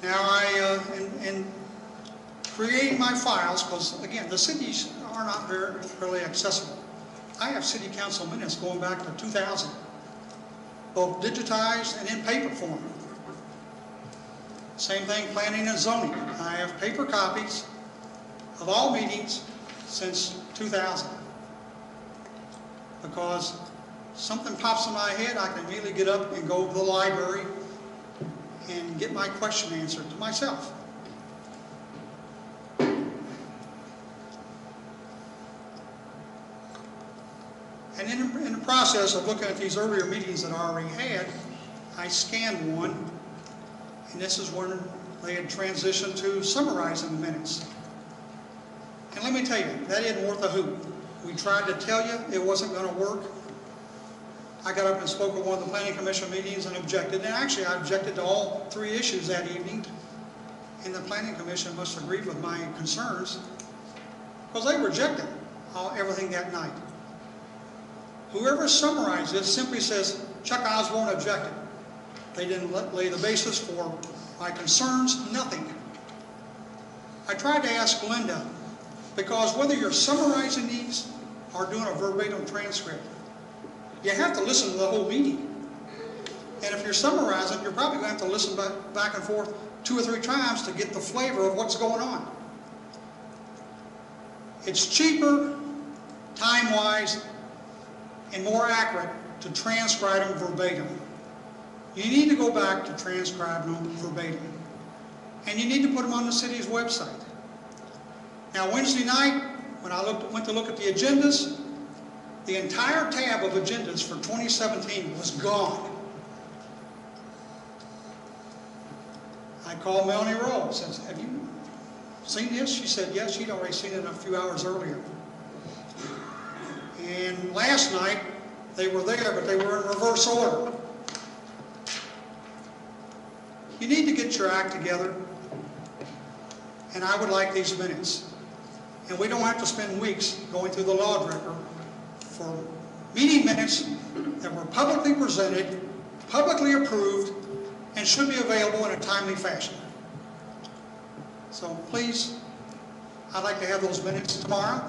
Now, in creating my files, because again, the cities are not very accessible. I have city council minutes going back to 2000, both digitized and in paper form. Same thing, planning and zoning. I have paper copies of all meetings since 2000. Because something pops in my head, I can immediately get up and go to the library and get my question answered to myself. And in the process of looking at these earlier meetings that I already had, I scanned one, and this is when they had transitioned to summarizing the minutes. And let me tell you, that isn't worth a hoot. We tried to tell you it wasn't going to work. I got up and spoke at one of the planning commission meetings and objected, and actually I objected to all 3 issues that evening, and the planning commission must agree with my concerns, because they rejected everything that night. Whoever summarized this simply says, Chuck Osborne objected. They didn't lay the basis for my concerns, nothing. I tried to ask Linda, because whether you're summarizing these or doing a verbatim transcript, you have to listen to the whole meeting. And if you're summarizing, you're probably going to have to listen back and forth 2 or 3 times to get the flavor of what's going on. It's cheaper, time-wise, and more accurate to transcribe them verbatim. You need to go back to transcribing them verbatim. And you need to put them on the city's website. Now, Wednesday night, when I went to look at the agendas, the entire tab of agendas for 2017 was gone. I called Melanie Rose and said, have you seen this? She said, yes, she'd already seen it a few hours earlier. And last night, they were there, but they were in reverse order. You need to get your act together, and I would like these minutes. And we don't have to spend weeks going through the law director for meeting minutes that were publicly presented, publicly approved, and should be available in a timely fashion. So please, I'd like to have those minutes tomorrow.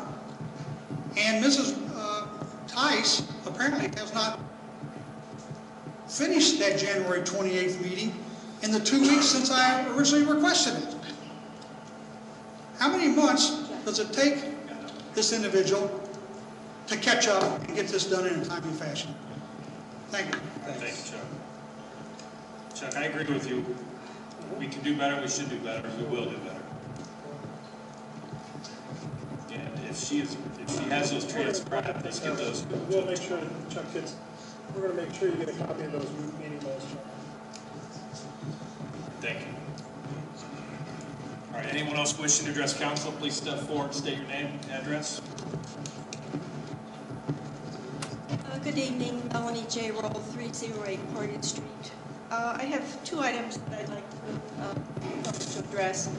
And Mrs. Tice apparently has not finished that January 28th meeting in the 2 weeks since I originally requested it. How many months does it take this individual to catch up and get this done in a timely fashion? Thank you.
Thank you, Chuck. Chuck, I agree with you. We can do better, we should do better, and we will do better. And if she has those transcribed, let's get those.
We'll make sure that Chuck gets, we're going to make sure you get a copy of those meeting notes, Chuck.
Thank you. All right, anyone else wishing to address council, please step forward and state your name, address.
Good evening, Melanie J. Roll, 308 Corrigan Street. I have 2 items that I'd like to address.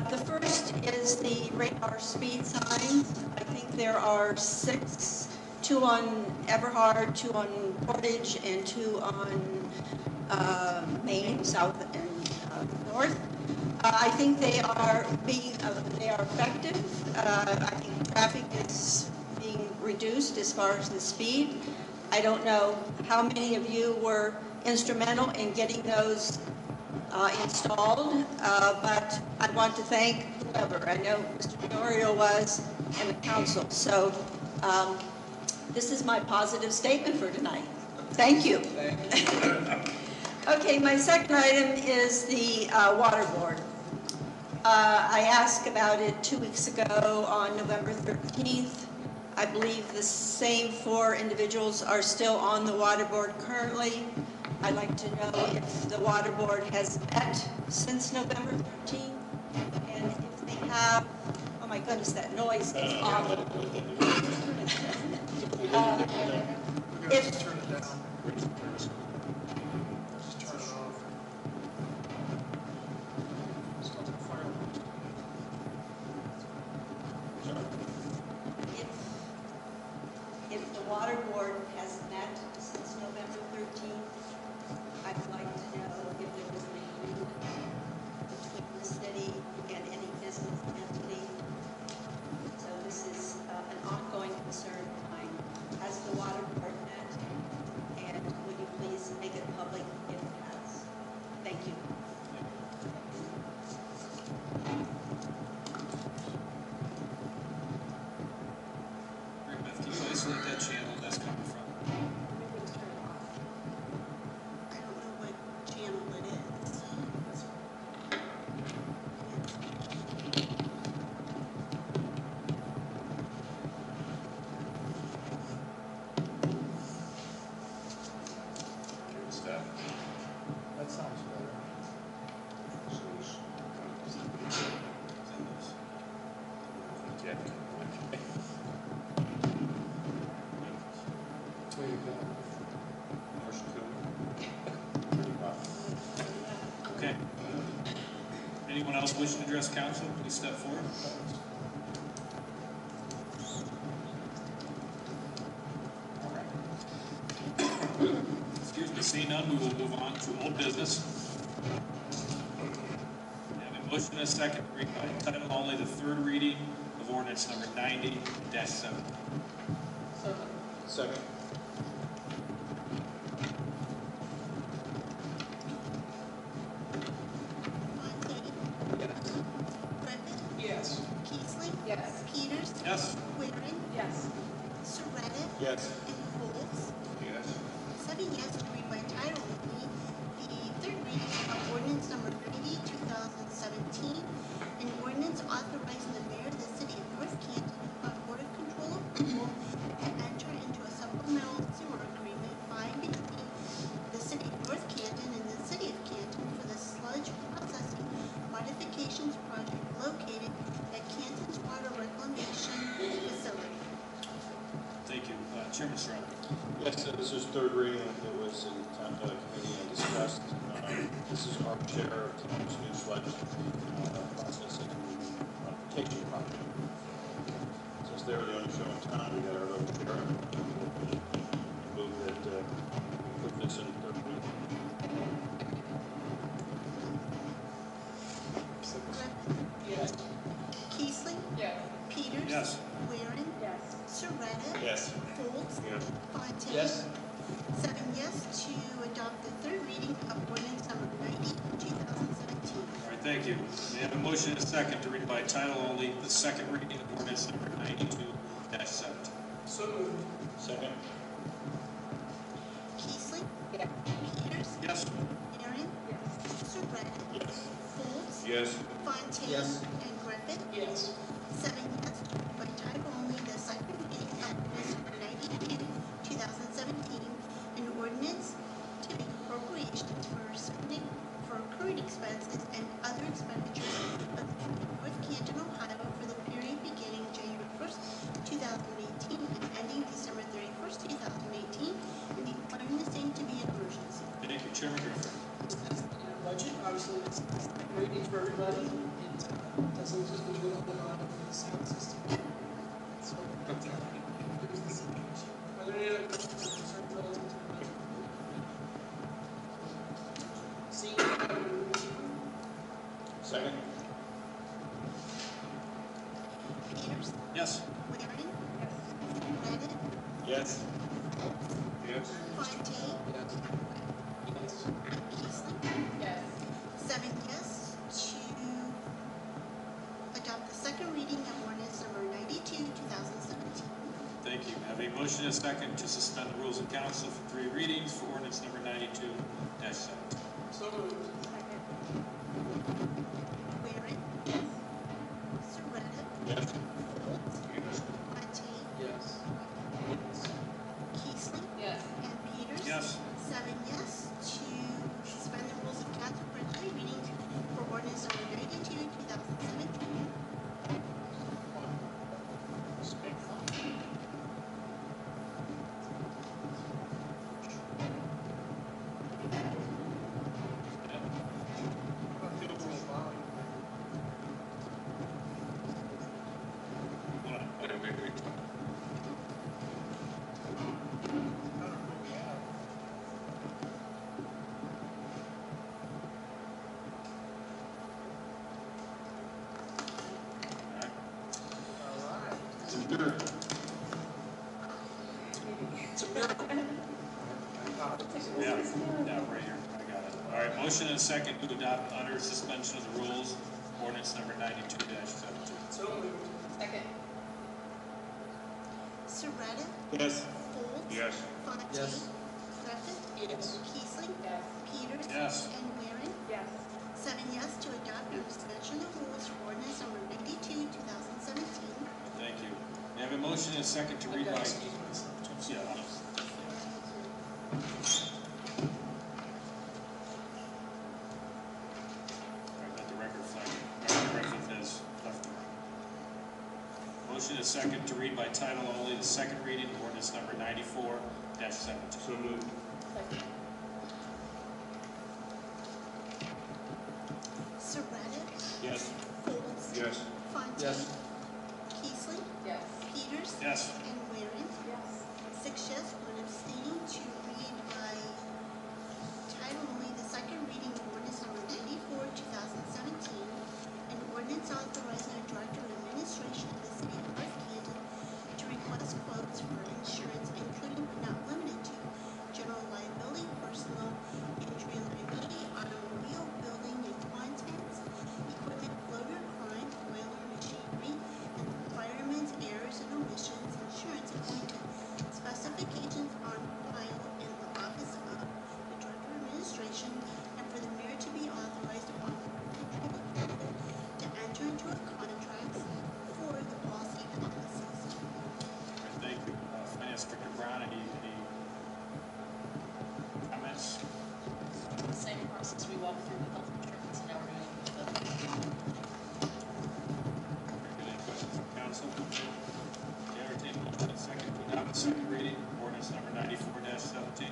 The first is the radar speed signs. I think there are 6, 2 on Everhard, 2 on Portage, and 2 on Main, South and North. I think they are effective. I think traffic is being reduced as far as the speed. I don't know how many of you were instrumental in getting those installed, but I want to thank whoever. I know Mr. Diorio was and the council. So this is my positive statement for tonight. Thank you. Okay, my second item is the water board. I asked about it 2 weeks ago on November 13th. I believe the same 4 individuals are still on the water board currently. I'd like to know if the water board has met since November 13th, and if they have, oh my goodness, that noise is awful. If
Turn it down. Just turn it off. Start the fire.
If the water board has met since November 13th, I'd like to know if there was an agreement between the city and any business entity. So this is an ongoing concern of mine. Has the water board met? And
Anyone else wishing to address council, please step forward. All right. Excuse me, seeing none, we will move on to old business. We have a motion and a second to read by title only the third reading of ordinance number 90-7.
Second.
Fontaine. Griffin.
Yes.
Keithley.
Yes.
Peters.
Yes.
Waring.
Yes.
Surratt.
Yes.
And Folds.
Yes.
7 yes to read by title only the third reading of ordinance number 90, 2017, an ordinance authorizing the mayor of the city of North Canton on Board of Control approval to enter into a supplemental sewer agreement by and between the city of North Canton and the city of Canton for the sludge processing modifications project located at Canton's water reclamation facility.
Thank you. Chairman Stroud.
Yes, this is third reading. It was in committee and discussed. This is our share of Canton's new sludge processing modification project. Since they were the only show in town, we got our little share. Move that put this in third reading.
Yes. Keithley.
Yes.
Peters.
Yes.
Waring.
Yes.
Surratt.
Yes.
Folds.
Yes.
Fontaine.
Yes.
7 yes to adopt the third reading of ordinance number 90, 2017.
All right, thank you. May I have a motion and a second to read by title only the second reading of ordinance number 92-7.
So moved.
Second.
Keithley.
Yes.
Peters.
Yes.
Waring.
Yes.
Surratt.
Yes.
Folds.
Yes.
Fontaine.
Yes.
And Griffin.
Yes.
7 yes to read by title only the second reading of ordinance number 92, 2017, an ordinance to make appropriations for spending for accrued expenses and other expenditures of the County of North Canton, Ohio for the period beginning January 1st, 2018 and ending December 31st, 2018, and declaring the same to be an emergency.
Thank you, Chairman Griffin.
Budget, obviously, it's great news for everybody. It doesn't just do a little bit on the sound system. So, here's the situation. Are there any other questions or concerns relative to the budget? Seeing none, I would move to approve.
Second.
Peters.
Yes.
Waring.
Yes.
Surratt.
Yes.
Yes.
Fontaine.
Yes.
And Keithley.
Yes.
7 yes to adopt the second reading of ordinance number 92, 2017.
Thank you. Have a motion and a second to suspend the rules of council for 3 readings for ordinance number 92-7.
So moved.
Second.
Waring. Surratt.
Yes.
Folds.
Yes.
Fontaine.
Yes.
Keithley.
Yes.
And Peters.
Yes.
7 yes to suspend the rules of council for 3 readings for ordinance number 92, 2017.
Wait, wait, wait.
All right.
It's a miracle.
Yeah, right here. I got it. All right, motion and a second to adopt under suspension of the rules ordinance number 92-17.
So moved.
Second.
Surratt.
Yes.
Folds.
Yes.
Fontaine.
Yes.
Griffin.
Yes.
Keithley.
Yes.
Peters.
Yes.
And Waring.
Yes.
7 yes to adopt under suspension of rules for ordinance number 92, 2017.
Thank you. May I have a motion and a second to read by...
Excuse myself, Jim.
Yeah. All right, let the record reflect. Member Griffith has left the room. Motion and a second to read by title only the second reading of ordinance number 94-17.
So moved.
Second.
Surratt.
Yes.
Folds,
Yes.
Fontaine.
Yes.
Keesling.
Yes.
Peters.
Yes.
And Waring.
Yes.
6 yes, 1 abstaining to read by title only the second reading of ordinance number 94, 2017, an ordinance authorizing the Director of Administration of the City of North Canton to request quotes for insurance, including but not limited to general liability, personal injury liability, automobile, building and contents, equipment, floater, crime, boiler, machinery, and firemen's errors and omissions, insurance according to specifications on file in the office of the Director of Administration, and for the mayor to be authorized upon control approval to enter into a contract for the policy policies.
All right, thank you. Finance Director Brown, any comments?
The same process we walked through with health insurance, and now we're doing it with the.
Very good. Any questions from council? Okay, entertain a motion and second to adopt the second reading, ordinance number 94-17.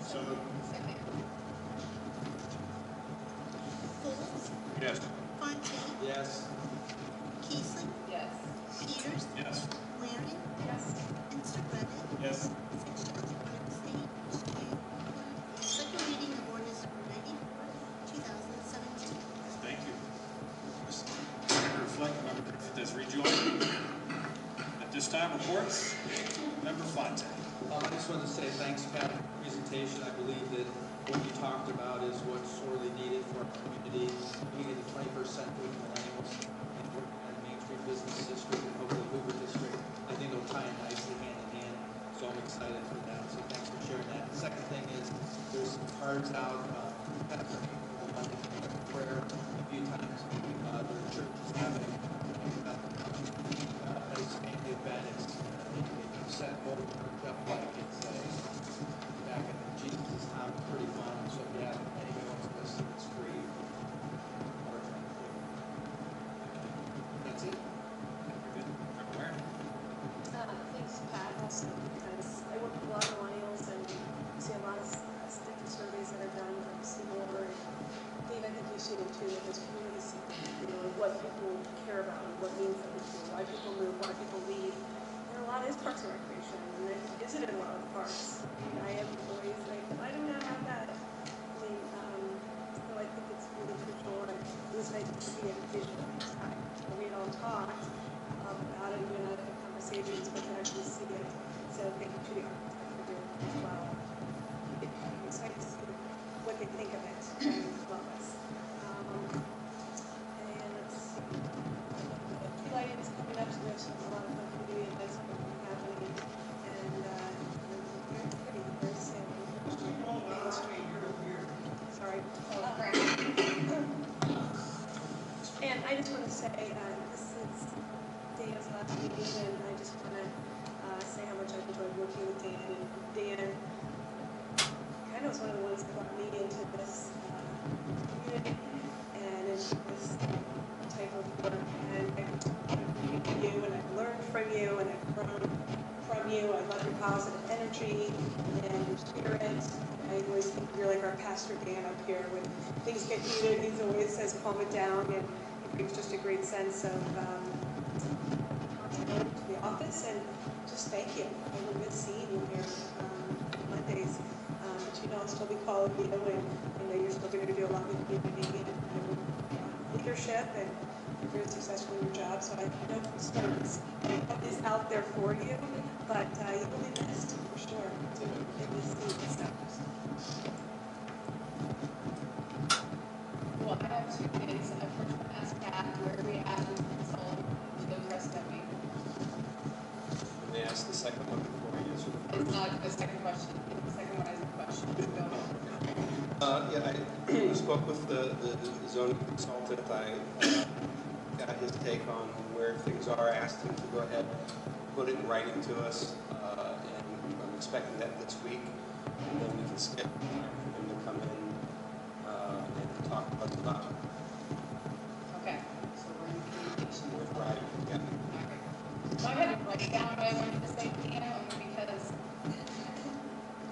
So moved.
Second.
Folds,
Yes.
Fontaine,
Yes.
Keesling,
Yes.
Peters,
Yes.
Waring,
Yes.
and Surratt.
Yes.
6 yes, 1 abstain to approve the second reading of ordinance number 94, 2017.
Thank you. Reflect, member that's rejoined. At this time, reports. Member Fontaine.
I just wanted to say thanks, Pat, for the presentation. I believe that what you talked about is what's sorely needed for our community, being in the 21st century millennials, and working on the Main Street Business District and hopefully Hoover District. I think they'll tie in nicely hand in hand, so I'm excited for that. So thanks for sharing that. The second thing is there's some cards out, Pastor prayer a few times. The church is having a family event. It's set up like it's back in Jesus' time. Pretty fun. So if you have anybody wants to listen, it's free. That's it.
Member Ware.
Thanks, Pat, also because I work with a lot of millennials and see a lot of different surveys that are done from Seymour. And Dave, I think you see them too, that there's community, what people care about and what means that people do, why people move, why people leave. And a lot is parks and recreation, and I've visited a lot of the parks. And I have employees like, I do not have that. I mean, so I think it's really crucial, and it was nice to see it visually. We all talked about it, we had other conversations, but to actually see it. So thank you to the architect for doing it as well. I'm excited to see what they think of it and love us. And let's see. Tree lighting is coming up, so there's a lot of fun community events happening. And very pretty, very safe. Main Street. Sorry. And I just want to say, this is Dan's last meeting, and I just want to say how much I've enjoyed working with Dan. And Dan kind of was one of the ones that brought me into this community and into this type of work. And I've reviewed you, and I've learned from you, and I've grown from you. I love your positive energy and your spirit. I always think you're like our Pastor Dan up here. When things get heated, he always says, calm it down, and he brings just a great sense of responsibility to the office. And just thank you. I will miss seeing you here Mondays. But you know I'll still be calling you, and I know you're still going to do a lot with the community and leadership, and you're very successful in your job. So I know service is out there for you, but you will be missed for sure in this seat.
Well, I have 2 things. I first want to ask Pat, where are we at with consult to the rest of me?
May I ask the second one before I answer the first?
It's not the second question. The second one is a question. Go ahead.
I spoke with the zoning consultant. I got his take on where things are. I asked him to go ahead, put it in writing to us, and I'm expecting that this week. And then we can schedule for him to come in and talk to us about it.
Okay. So we're in communication.
With writing, yeah.
Okay. So I had to write down what I wanted to say to you because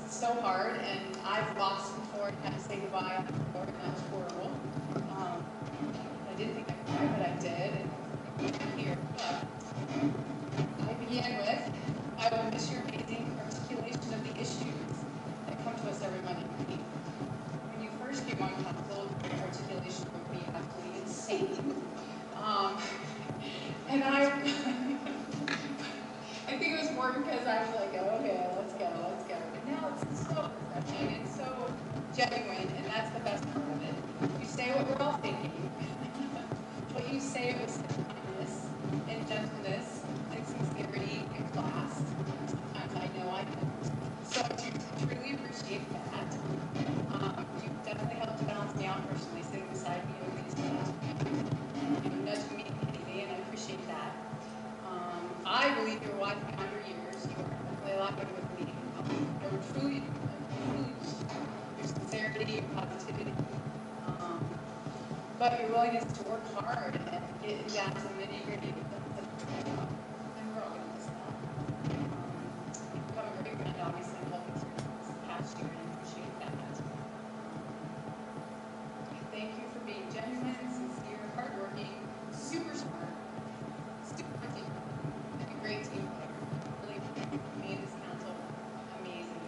it's so hard, and I've lost before and had to say goodbye on the floor, and that was horrible. I didn't think I
did, and I'm here, but I began with, I will miss your amazing articulation of the issues that come to us every Monday night. When you first came on council, your articulation would be absolutely insane. And I think it was more because I was like, okay, let's go. But now it's so refreshing, it's so genuine, and that's the best part of it. You say what we're all thinking, but you say it with kindness and gentleness and sincerity and class. Sometimes I know I can. So I do truly appreciate that. You've definitely helped to balance me out personally, sitting beside me over these last nudging me and hitting me, and I appreciate that. I believe you're wise beyond your years. You are definitely a lot better with me. You're truly, your sincerity, your positivity, but your willingness to work hard and get down to the nitty-gritty of the job. And we're all going to miss that. You've become a great friend, obviously, in helping through this past year, and I appreciate that. Thank you for being genuine, sincere, hardworking, super smart, super deep, and a great team player. Really, me and this council, amazing.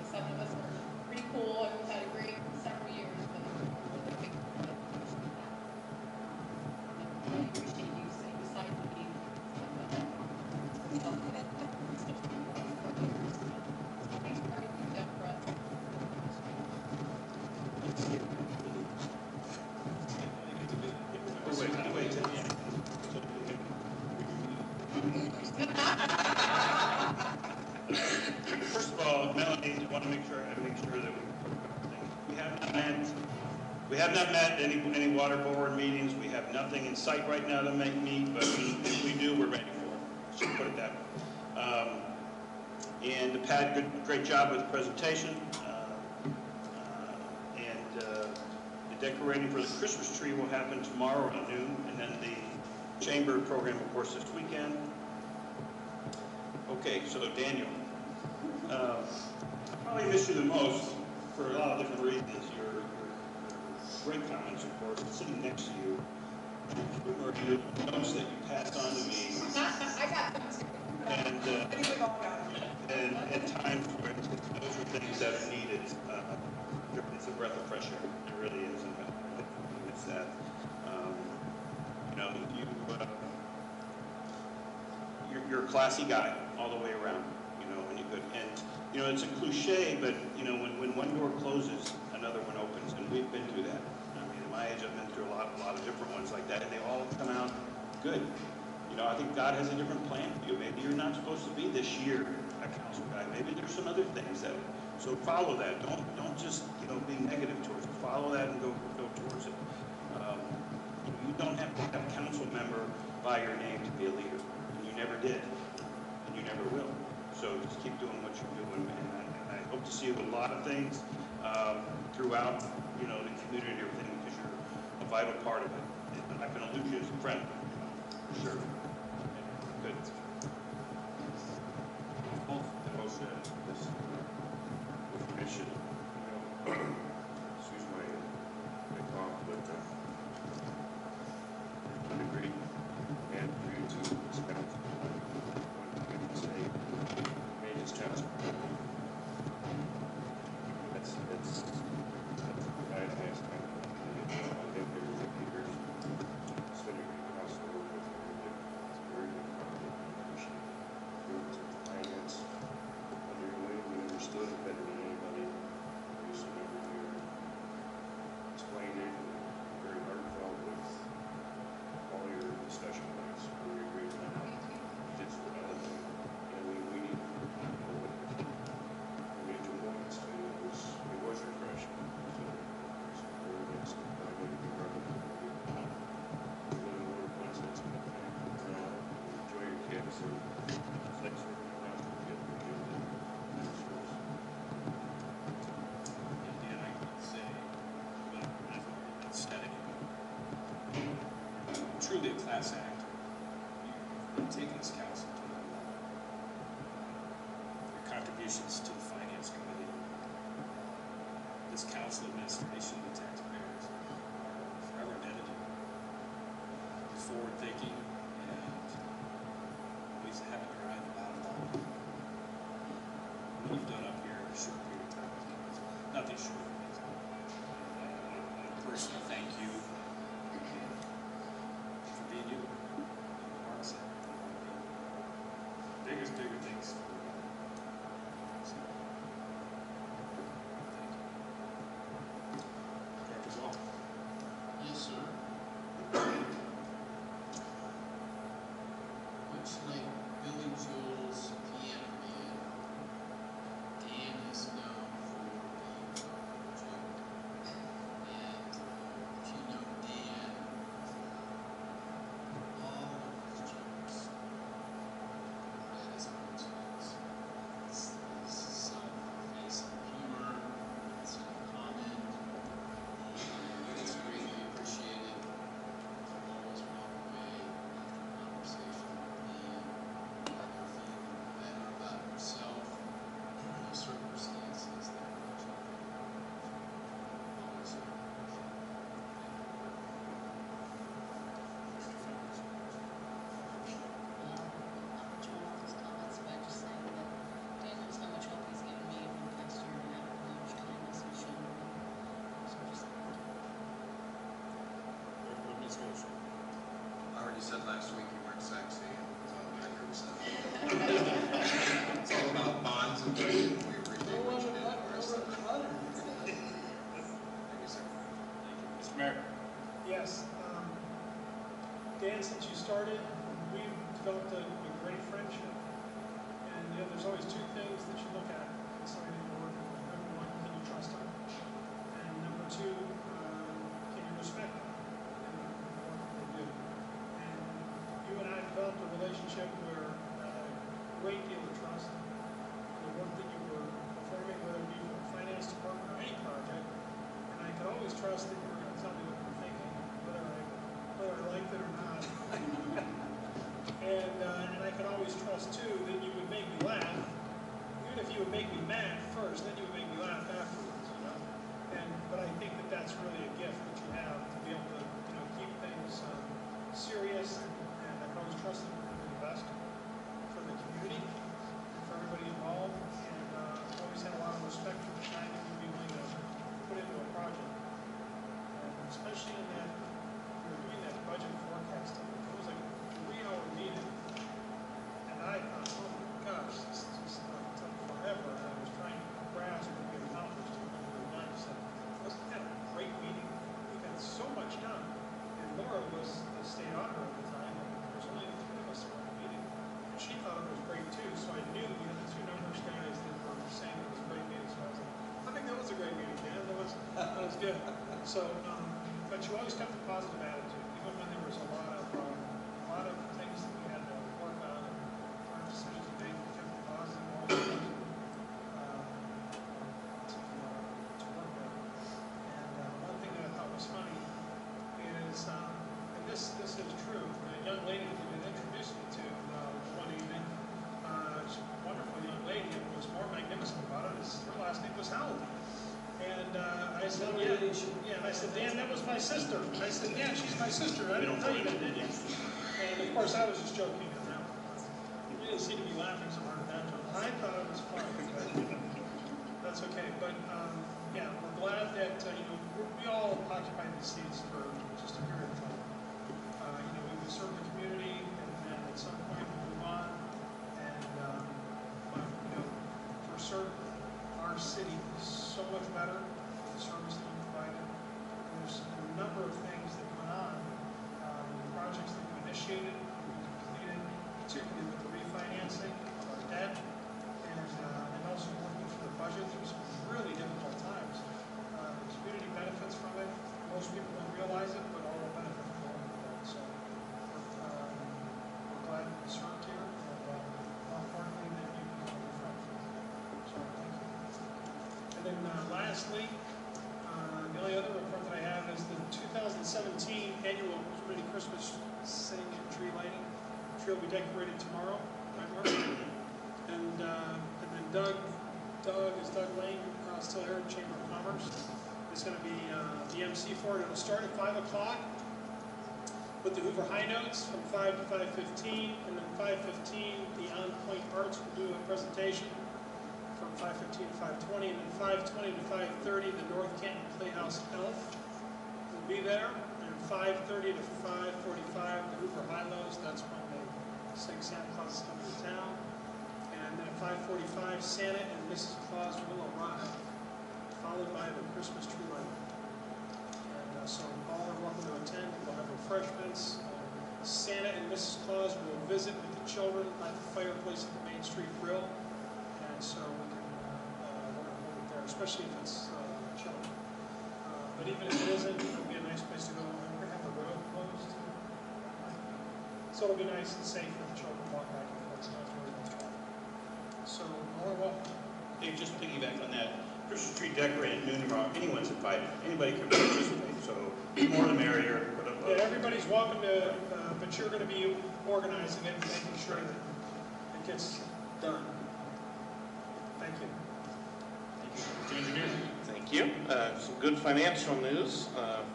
The seven of us are pretty cool, and we've had a great several years, but I'm really big fan of that. I really appreciate you sitting beside me. Thanks for everything you've done for us.
First of all, Melanie, I want to make sure that we have not met any water board meetings. We have nothing in sight right now to meet, but if we do, we're ready for it. Just put it that way. And Pat, great job with the presentation. The decorating for the Christmas tree will happen tomorrow at noon, and then the chamber program, of course, this weekend. Okay, so Daniel, I probably miss you the most for a lot of different reasons. Your great comments, of course, and sitting next to you, or your notes that you passed on to me.
I got them too.
And at times where those are things that are needed. It's a breath of fresh air. It really is. And it's that. You're a classy guy all the way around. And you could. And it's a cliche, but when one door closes, another one opens, and we've been through that. I mean, at my age, I've been through a lot of different ones like that, and they all come out good. I think God has a different plan for you. Maybe you're not supposed to be this year a council guy. Maybe there's some other things that. So follow that. Don't just be negative towards it. Follow that and go towards it. You don't have to have a council member by your name to be a leader. And you never did, and you never will. So just keep doing what you're doing, and I hope to see you with a lot of things throughout the community and everything, because you're a vital part of it. And I'm not going to lose you as a friend, for sure. Good.
This mission, excuse my cough, but I agree. And for you to expound what you can say, made this council. That's what I asked. I think there's a years spending council work with you. It's very good contribution. Finance. We understood it better than anybody. We used to remember you explained it very heartfelt with all your discussion points. We agreed on how it's developing. And we need major points. And it was refreshing. So very nice. I know you can run it. A little more points that's going to enjoy your kids. So thanks for
truly a class act. You've taken this council to your contributions to the finance committee, this council administration, the taxpayers are forever indebted to you. forward thinking, and always had to drive about it all. What you've done up here in a short period of time is nothing short of amazing. And a personal thank you for being you. Mark said, bigger things. So, thank you. Director Wall.
Yes, sir. Much like Billy Joel's Piano Man, Dan is known for being joke. And if you know Dan, all of his jokes, that is punchlines. It's some face of humor, it's common. It's greatly appreciated. Always walk away after conversation and either feeling better about yourself or the circumstances that put you there. Always appreciated.
Not much more on his comments, but just saying that Dan knows how much help he's given me over the past year and a half, and how much kindness he's shown me. So just thank you.
Ms. Goshen.
I already said last week you weren't sexy, and it's on the record, so. It's all about bonds and budget. We appreciate what you did for us. Thank you, sir.
Thank you. Mr. Mayor.
Yes. Dan, since you started, we've developed a great friendship. And you know, there's always two things that you look at in somebody you're working with. Number one, can you trust them? And number two, can you respect them? And what they do. And you and I developed a relationship where a great deal of trust. The work that you were performing, whether it be for the finance department or any project, and I could always trust that you were going to tell me what you're thinking, whether I liked it or not. And I could always trust too that you would make me laugh. Even if you would make me mad first, then you would make me laugh afterwards, you know. But I think that that's really a gift that you have to be able to, you know, keep things serious, and I can always trust that you're going to do the best for the community, for everybody involved, and always had a lot of respect for the time that you'd be willing to put into a project. And especially in that, we were doing that budget forecasting. It was like a 3-hour meeting, and I thought, oh my gosh, this just took forever, and I was trying to grasp what we had accomplished and what we were done. So, wasn't that a great meeting? We got so much done. And Laura was the state auditor at the time, and there was only 3 of us at the meeting. And she thought it was great too, so I knew we had the 2 numbers guys that were saying it was a great meeting. So I was like, I think that was a great meeting, Dan. That was good. So, but you always kept a positive attitude, even when there was a lot of things that we had to work on and hard decisions to make. We kept a positive attitude to work with. And one thing that I thought was funny is, and this is true, the young lady that you introduced me to one evening, she's a wonderful young lady, and was more magnificent about it. Her last name was Howell. And I said, yeah, and I said, Dan, that was my sister. I said, yeah, she's my sister. I didn't tell you that, did you? And of course, I was just joking on that one. You didn't seem to be laughing so hard at that joke. I thought it was funny, but that's okay. But yeah, we're glad that we all occupy these seats for just a period of time. We would serve the community, and then at some point we move on. And but for certain, our city is so much better for the service that you provided. There's a number of things that went on, projects that we initiated, we completed, particularly with the refinancing of our debt, and also working through the budget through some really difficult times. The community benefits from it. Most people don't realize it, but all the benefit from it. So we're glad that you served here, and more importantly, that you become a friend. So thank you. And then lastly, the only other report that I have is the 2017 annual Community Christmas sing and tree lighting. The tree will be decorated tomorrow, right, Mark? And then Doug Lane, still here at Chamber of Commerce, is going to be the MC for it. It'll start at 5 o'clock with the Hoover High Notes from 5 to 5:15, and then 5:15, the On Point Arts will do a presentation from 5:15 to 5:20, and then 5:20 to 5:30, the North Canton Playhouse Elf will be there, and 5:30 to 5:45, the Hoover High Lows, that's when they sing Santa Claus is Coming to Town, and then at 5:45, Santa and Mrs. Claus will arrive, followed by the Christmas tree lighting. So all are welcome to attend. We'll have refreshments. Santa and Mrs. Claus will visit with the children at the fireplace at the Main Street Grill, and so we can we're going to hold it there, especially if it's children. But even if it isn't, it'll be a nice place to go. We're going to have the road closed, so it'll be nice and safe for the children to walk back and forth. So that's really much fun. So all are welcome.
Dave, just piggyback on that, Christmas tree decorating at noon tomorrow, anyone's invited, anybody can participate, so the more the merrier.
Yeah, everybody's welcome to, but you're going to be organizing it and making sure that it gets done. Thank you.
Thank you. Engineer.
Thank you. Some good financial news.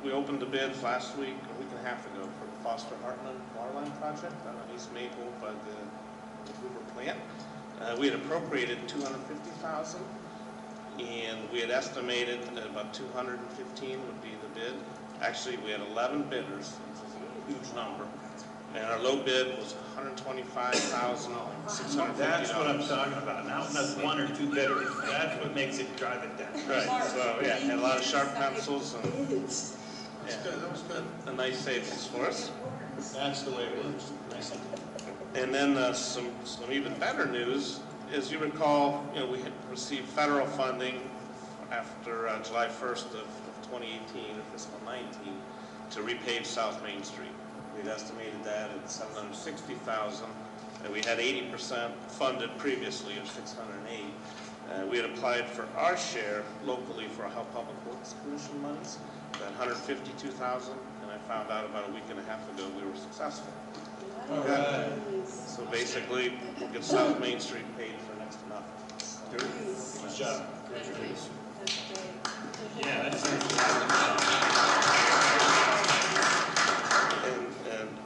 We opened the bids last week, a week and a half ago, for the Foster Hartman Waterline project on East Maple by the Hoover plant. We had appropriated $250,000, and we had estimated that about $215,000 would be the bid. Actually, we had 11 bidders, which is a huge number, and our low bid was $125,650.
That's what I'm talking about. Now that's one or two bidders. That's what makes it drive it down.
Right. So yeah, had a lot of sharp pencils and
That was good.
a nice savings for us.
That's the way it works. Nice.
And then some even better news. As you recall, we had received federal funding after July 1st of 2018 or fiscal 19 to repave South Main Street. We'd estimated that at $760,000, and we had 80% funded previously of $608,000. We had applied for our share locally for Ohio Public Works Commission monies, that $152,000, and I found out about a week and a half ago we were successful.
Right.
So basically, we'll get South Main Street paid for next to nothing.
Good job. Congratulations.
Yeah, that's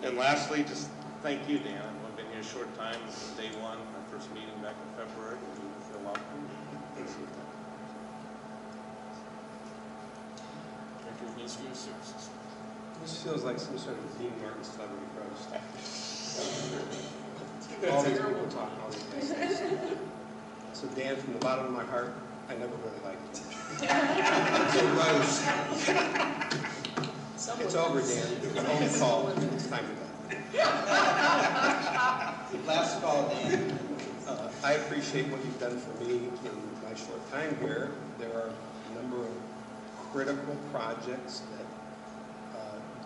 And lastly, just thank you, Dan. I've been here a short time, day one, my first meeting back in February. You feel welcome.
Director of Administrative Services.
This feels like some sort of Dean Martin celebrity roast. All these people talk all these things. So Dan, from the bottom of my heart, I never really liked you. It's a roast. It's over, Dan. Only call. It's time to go. Last call, Dan. I appreciate what you've done for me in my short time here. There are a number of critical projects that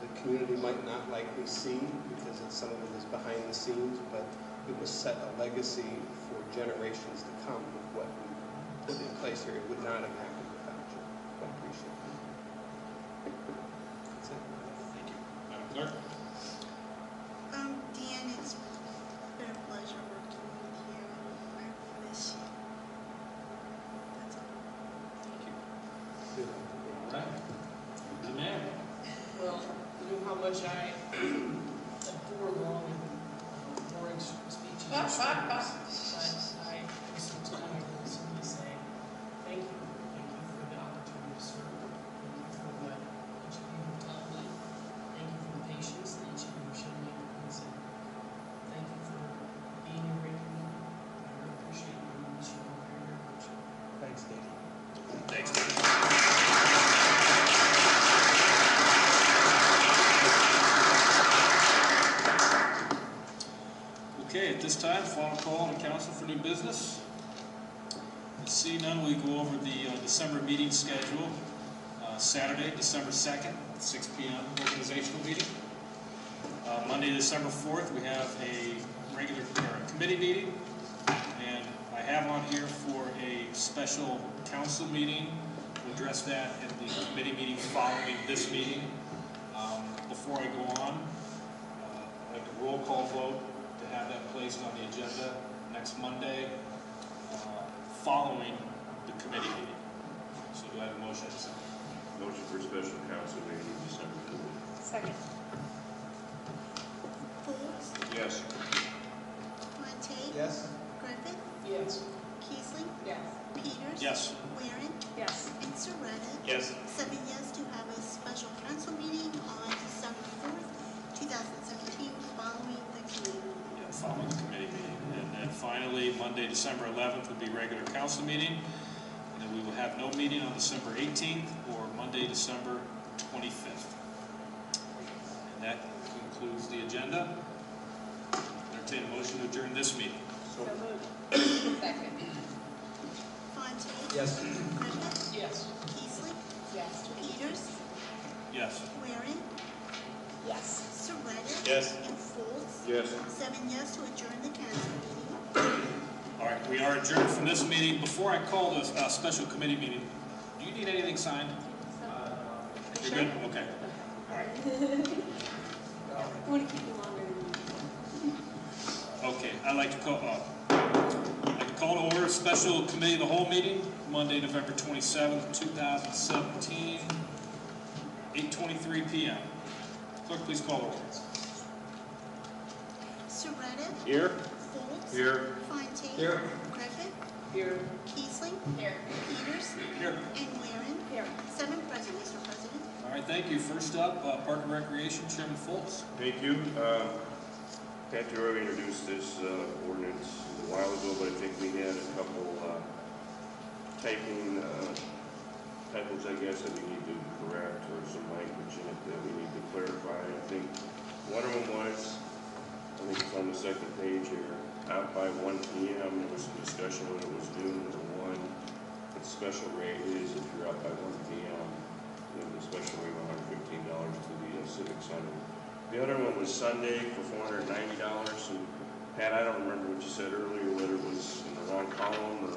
the community might not likely see because some of it is behind the scenes, but it will set a legacy for generations to come with what we put in place here. It would not have happened without you. I appreciate it. That's it.
Thank you. Madam Clerk.
Dan, it's been a pleasure working with you. I miss you. That's all.
Thank you. All right. The man.
Well, you know how much I abhor long and boring speeches and stories. But I was some time ago simply say, thank you. Thank you for the opportunity to serve. Thank you for what each of you have taught me. Thank you for the patience that each of you have shown me. Thank you for being a great community. I really appreciate you and miss you all very, very much.
Thanks, Dan.
Thanks. Okay, at this time, final call on the council for new business. See none, we go over the December meeting schedule. Saturday, December 2nd, 6 p.m. organizational meeting. Monday, December 4th, we have a regular committee meeting. And I have on here for a special council meeting. We'll address that at the committee meeting following this meeting. Before I go on, I'd like a roll call vote to have that placed on the agenda next Monday following the committee meeting. So do I have a motion?
Motion for special council meeting December 5th.
Second.
Yes.
Fontaine.
Yes.
Griffith.
Yes.
Keesling.
Yes.
Peters.
Yes.
Waring.
Yes.
And Surratt.
Yes.
7 yes to have a special council meeting on December 4th, 2017, following the committee meeting.
Yeah, following the committee meeting. And then finally, Monday, December 11th will be regular council meeting. And then we will have no meeting on December 18th or Monday, December 25th. And that concludes the agenda. Entertain a motion to adjourn this meeting.
So moved.
Second.
Fontaine.
Yes.
Griffith.
Yes.
Keesling.
Yes.
Peters.
Yes.
Waring.
Yes.
Surratt.
Yes.
And Folds.
Yes.
7 yes to adjourn the council meeting.
All right, we are adjourned from this meeting. Before I call this special committee meeting, do you need anything signed? You're good? Okay. All right.
I want to keep you longer than you.
Okay, I'd like to call to order a special committee of the whole meeting, Monday, November 27th, 2017, 8:23 p.m. Clerk, please call the roll.
Surratt.
Here.
Folds.
Here.
Fontaine.
Here.
Griffith.
Here.
Keesling.
Here.
Peters.
Here.
And Waring.
Here.
7 present, Mr. President.
All right, thank you. First up, Park and Recreation, Chairman Foltz.
Thank you. Pat, you already introduced this ordinance a while ago, but I think we had a couple typos, I guess, that we need to correct, or some language in it that we need to clarify. I think one of them was, I think it's on the second page here, out by 1 p.m. There was some discussion whether it was noon or 1. But the special rate is if you're out by 1 p.m., then the special rate of $115 to the Civic Center. The other one was Sunday for $490. And Pat, I don't remember what you said earlier, whether it was in the wrong column or.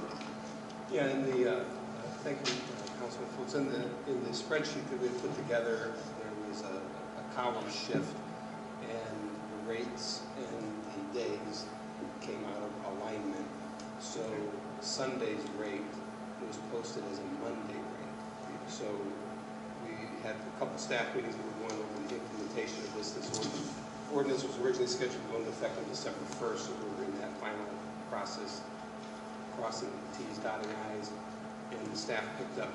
Yeah, in the, thank you, Councilman Foltz. In the spreadsheet that we had put together, there was a column shift, and the rates and the days came out of alignment. So Sunday's rate was posted as a Monday rate. So we had a couple staff meetings, we were going over the implementation of this. This ordinance was originally scheduled to go into effect on December 1st, so we were in that final process, crossing T's, dotting I's, and the staff picked up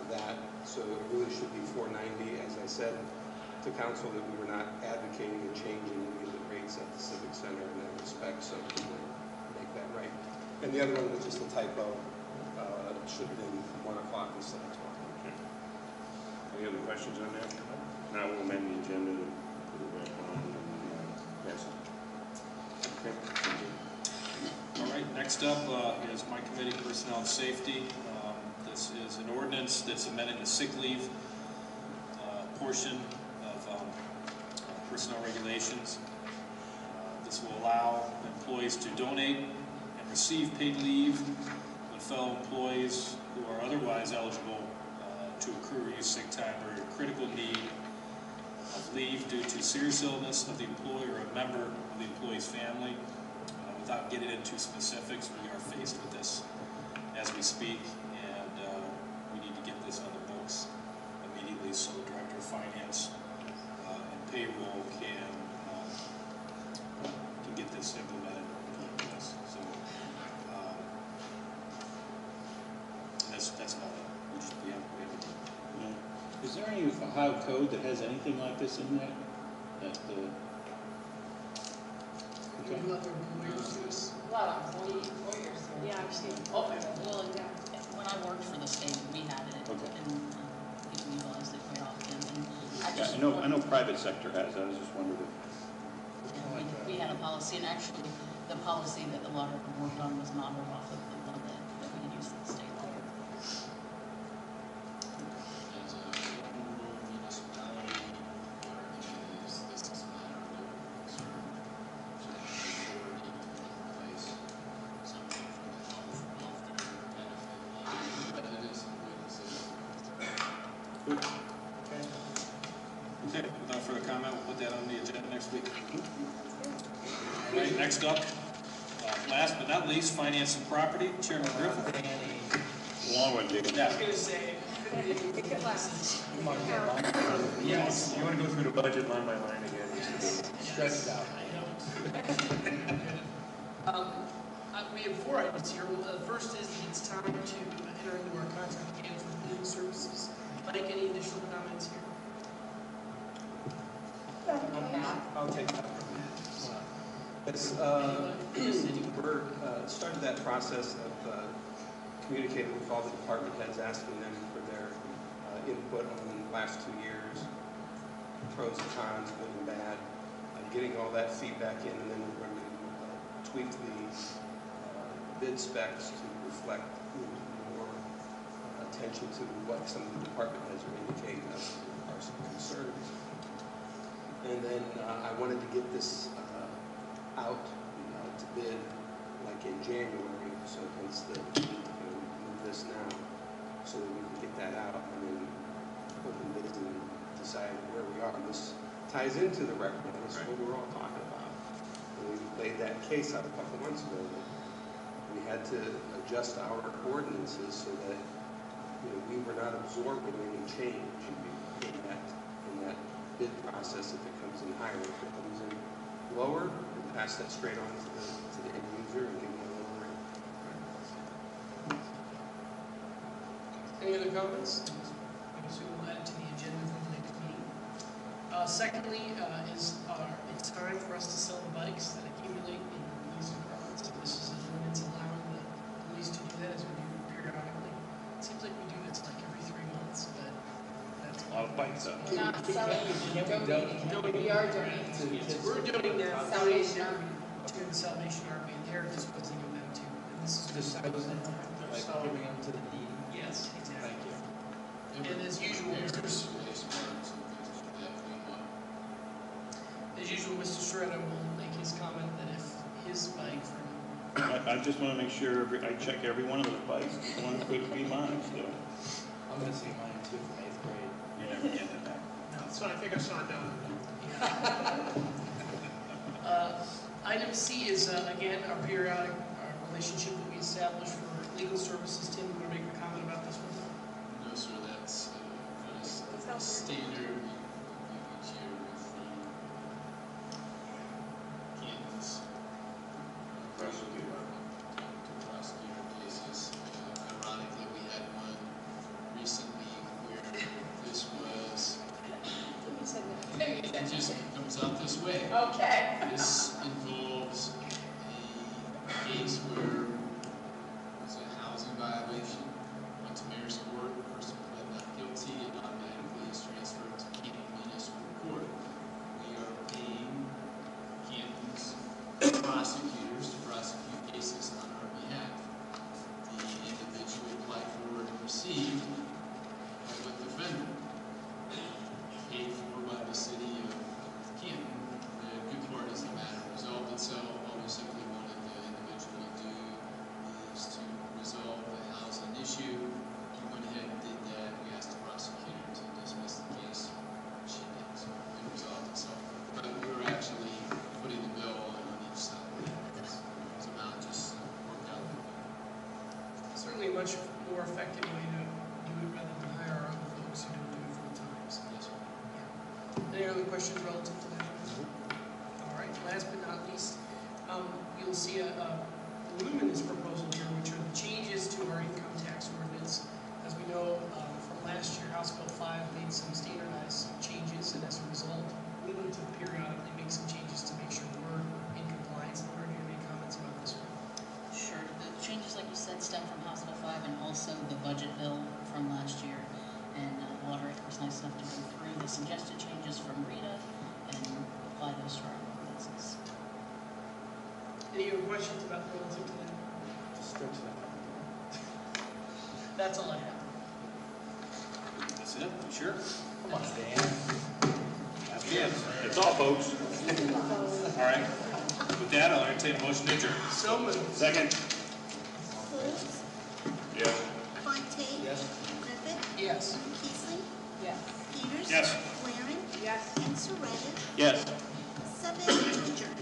that. So it really should be $490. As I said to council, that we were not advocating and changing any of the rates at the Civic Center in that respect, so we will make that right. And the other one was just a typo. It should have been 1 o'clock instead of 12.
Okay. Any other questions on that? Now we'll amend the agenda to put it back on and pass it. Okay. Thank you.
All right, next up is my committee, Personnel and Safety. This is an ordinance that's amending the sick leave portion of personnel regulations. This will allow employees to donate and receive paid leave when fellow employees who are otherwise eligible to accrue or use sick time are in critical need of leave due to serious illness of the employee or a member of the employee's family. Without getting into specifics, we are faced with this as we speak, and we need to get this on the books immediately so the Director of Finance and Payroll can get this implemented. So that's about it. We have
Is there any Ohio code that has anything like this in there?
Okay. Let their employees do this.
A lot of employers.
Yeah, I've seen it.
Well, when I worked for the state, we had it,
Okay.
and people utilized it quite often. And
Yeah, I know private sector has. I was just wondering if.
yeah, we had a policy, and actually, the policy that the law firm worked on was modeled off of the one that we had used at the state level.
As a rural municipality, our issue is this is not our local concern. So the authority to put in place something for the health, welfare, benefit line, but it is something we consider.
Okay, without further comment, we'll put that on the agenda next week. All right, next up, last but not least, Finance and Property, Chairman Griffin.
Long one, David.
I was going to say,
It could last.
Yes. You want to go through the budget line by line again?
stressed out. I know. We have 4 items here. The first is that it's time to enter into our contract again for legal services. Mike, any additional comments here?
I'll take that. It's, we're started that process of communicating with all the department heads, asking them for their input on the last 2 years, pros and cons, good and bad, getting all that feedback in, and then we're going to tweak the bid specs to reflect more attention to what some of the department heads are indicating are some concerns. And then I wanted to get this out to bid like in January, so hence the need to move this now so that we can get that out and then open bids and decide where we are. This ties into the record. This is what we're all talking about. And we laid that case out a couple months ago. We had to adjust our ordinances so that we were not absorbing any change in that bid process if it comes in higher. If it comes in lower, we pass that straight on to the end user and give them a lower rate.
Any other comments? I guess we will add to the agenda for the next meeting. Secondly, it's time for us to sell the bikes that accumulate in the police department. So this is an ordinance allowing the police to do that as we do periodically. It seems like we do this like every 3 months, but that's
A lot of bikes up.
We're not selling, donating. We are donating.
We're doing that.
Salvation Army.
To the Salvation Army, and they're disposing of them too. And this is
Just like giving them to the needy.
Yes, exactly.
Thank you.
And as usual, Mr. Shredder will make his comment that if his bike from...
I just want to make sure I check every one of those bikes. The one that could be mine still.
I'm going to see mine too from 8th grade.
You never get it back.
No, so I think I saw it down. Item C is, again, our periodic relationship that we established for legal services. Tim, you want to make a comment about this one?
No, sir, that's standard each year with the Cantons
Prosecutor.
to prosecute cases. Ironically, we had one recently where this was, it just comes out this way.
Okay.
This involves a case where it's a housing violation, went to mayor's court, the person pled not guilty, and automatically is transferred to Canton Municipal Court. We are paying Canton's prosecutors to prosecute cases on our behalf. The individual applied for and received a public defender, paid for by the city of Canton. The good part is the matter resolved itself. All we simply wanted the individual to do is to resolve the housing issue. He went ahead and did that. We asked the prosecutor to dismiss the case. She did, so it resolved itself. But we were actually putting the bill on each side. Somehow it just worked out.
Certainly a much more effective way to do it rather than hire our own folks who don't do it full time. So.
Yes, sir.
Any other questions relative to that? All right, last but not least, you'll see a voluminous proposal here, which are the changes to our income tax ordinance. As we know from last year, House Bill 5 made some standardized changes, and as a result, we need to periodically make some changes to make sure we're in compliance. Laura, do you have any comments about this one?
Sure. The changes, like you said, stem from House Bill 5 and also the budget bill from last year. And Water was nice enough to go through the suggested changes from Rita and apply those to our ordinances.
Any other questions about relative to that?
Just stretch that.
That's all I have.
That's it? You sure?
Come on, Dan.
That's it.
That's all, folks.
All right. With that, I'll entertain a motion to adjourn.
So moved.
Second.
Folds,
Yes.
Fontaine.
Yes.
Griffith.
Yes.
Keesling.
Yes.
Peters.
Yes.
Waring.
Yes.
And Surratt.
Yes.
7 to adjourn.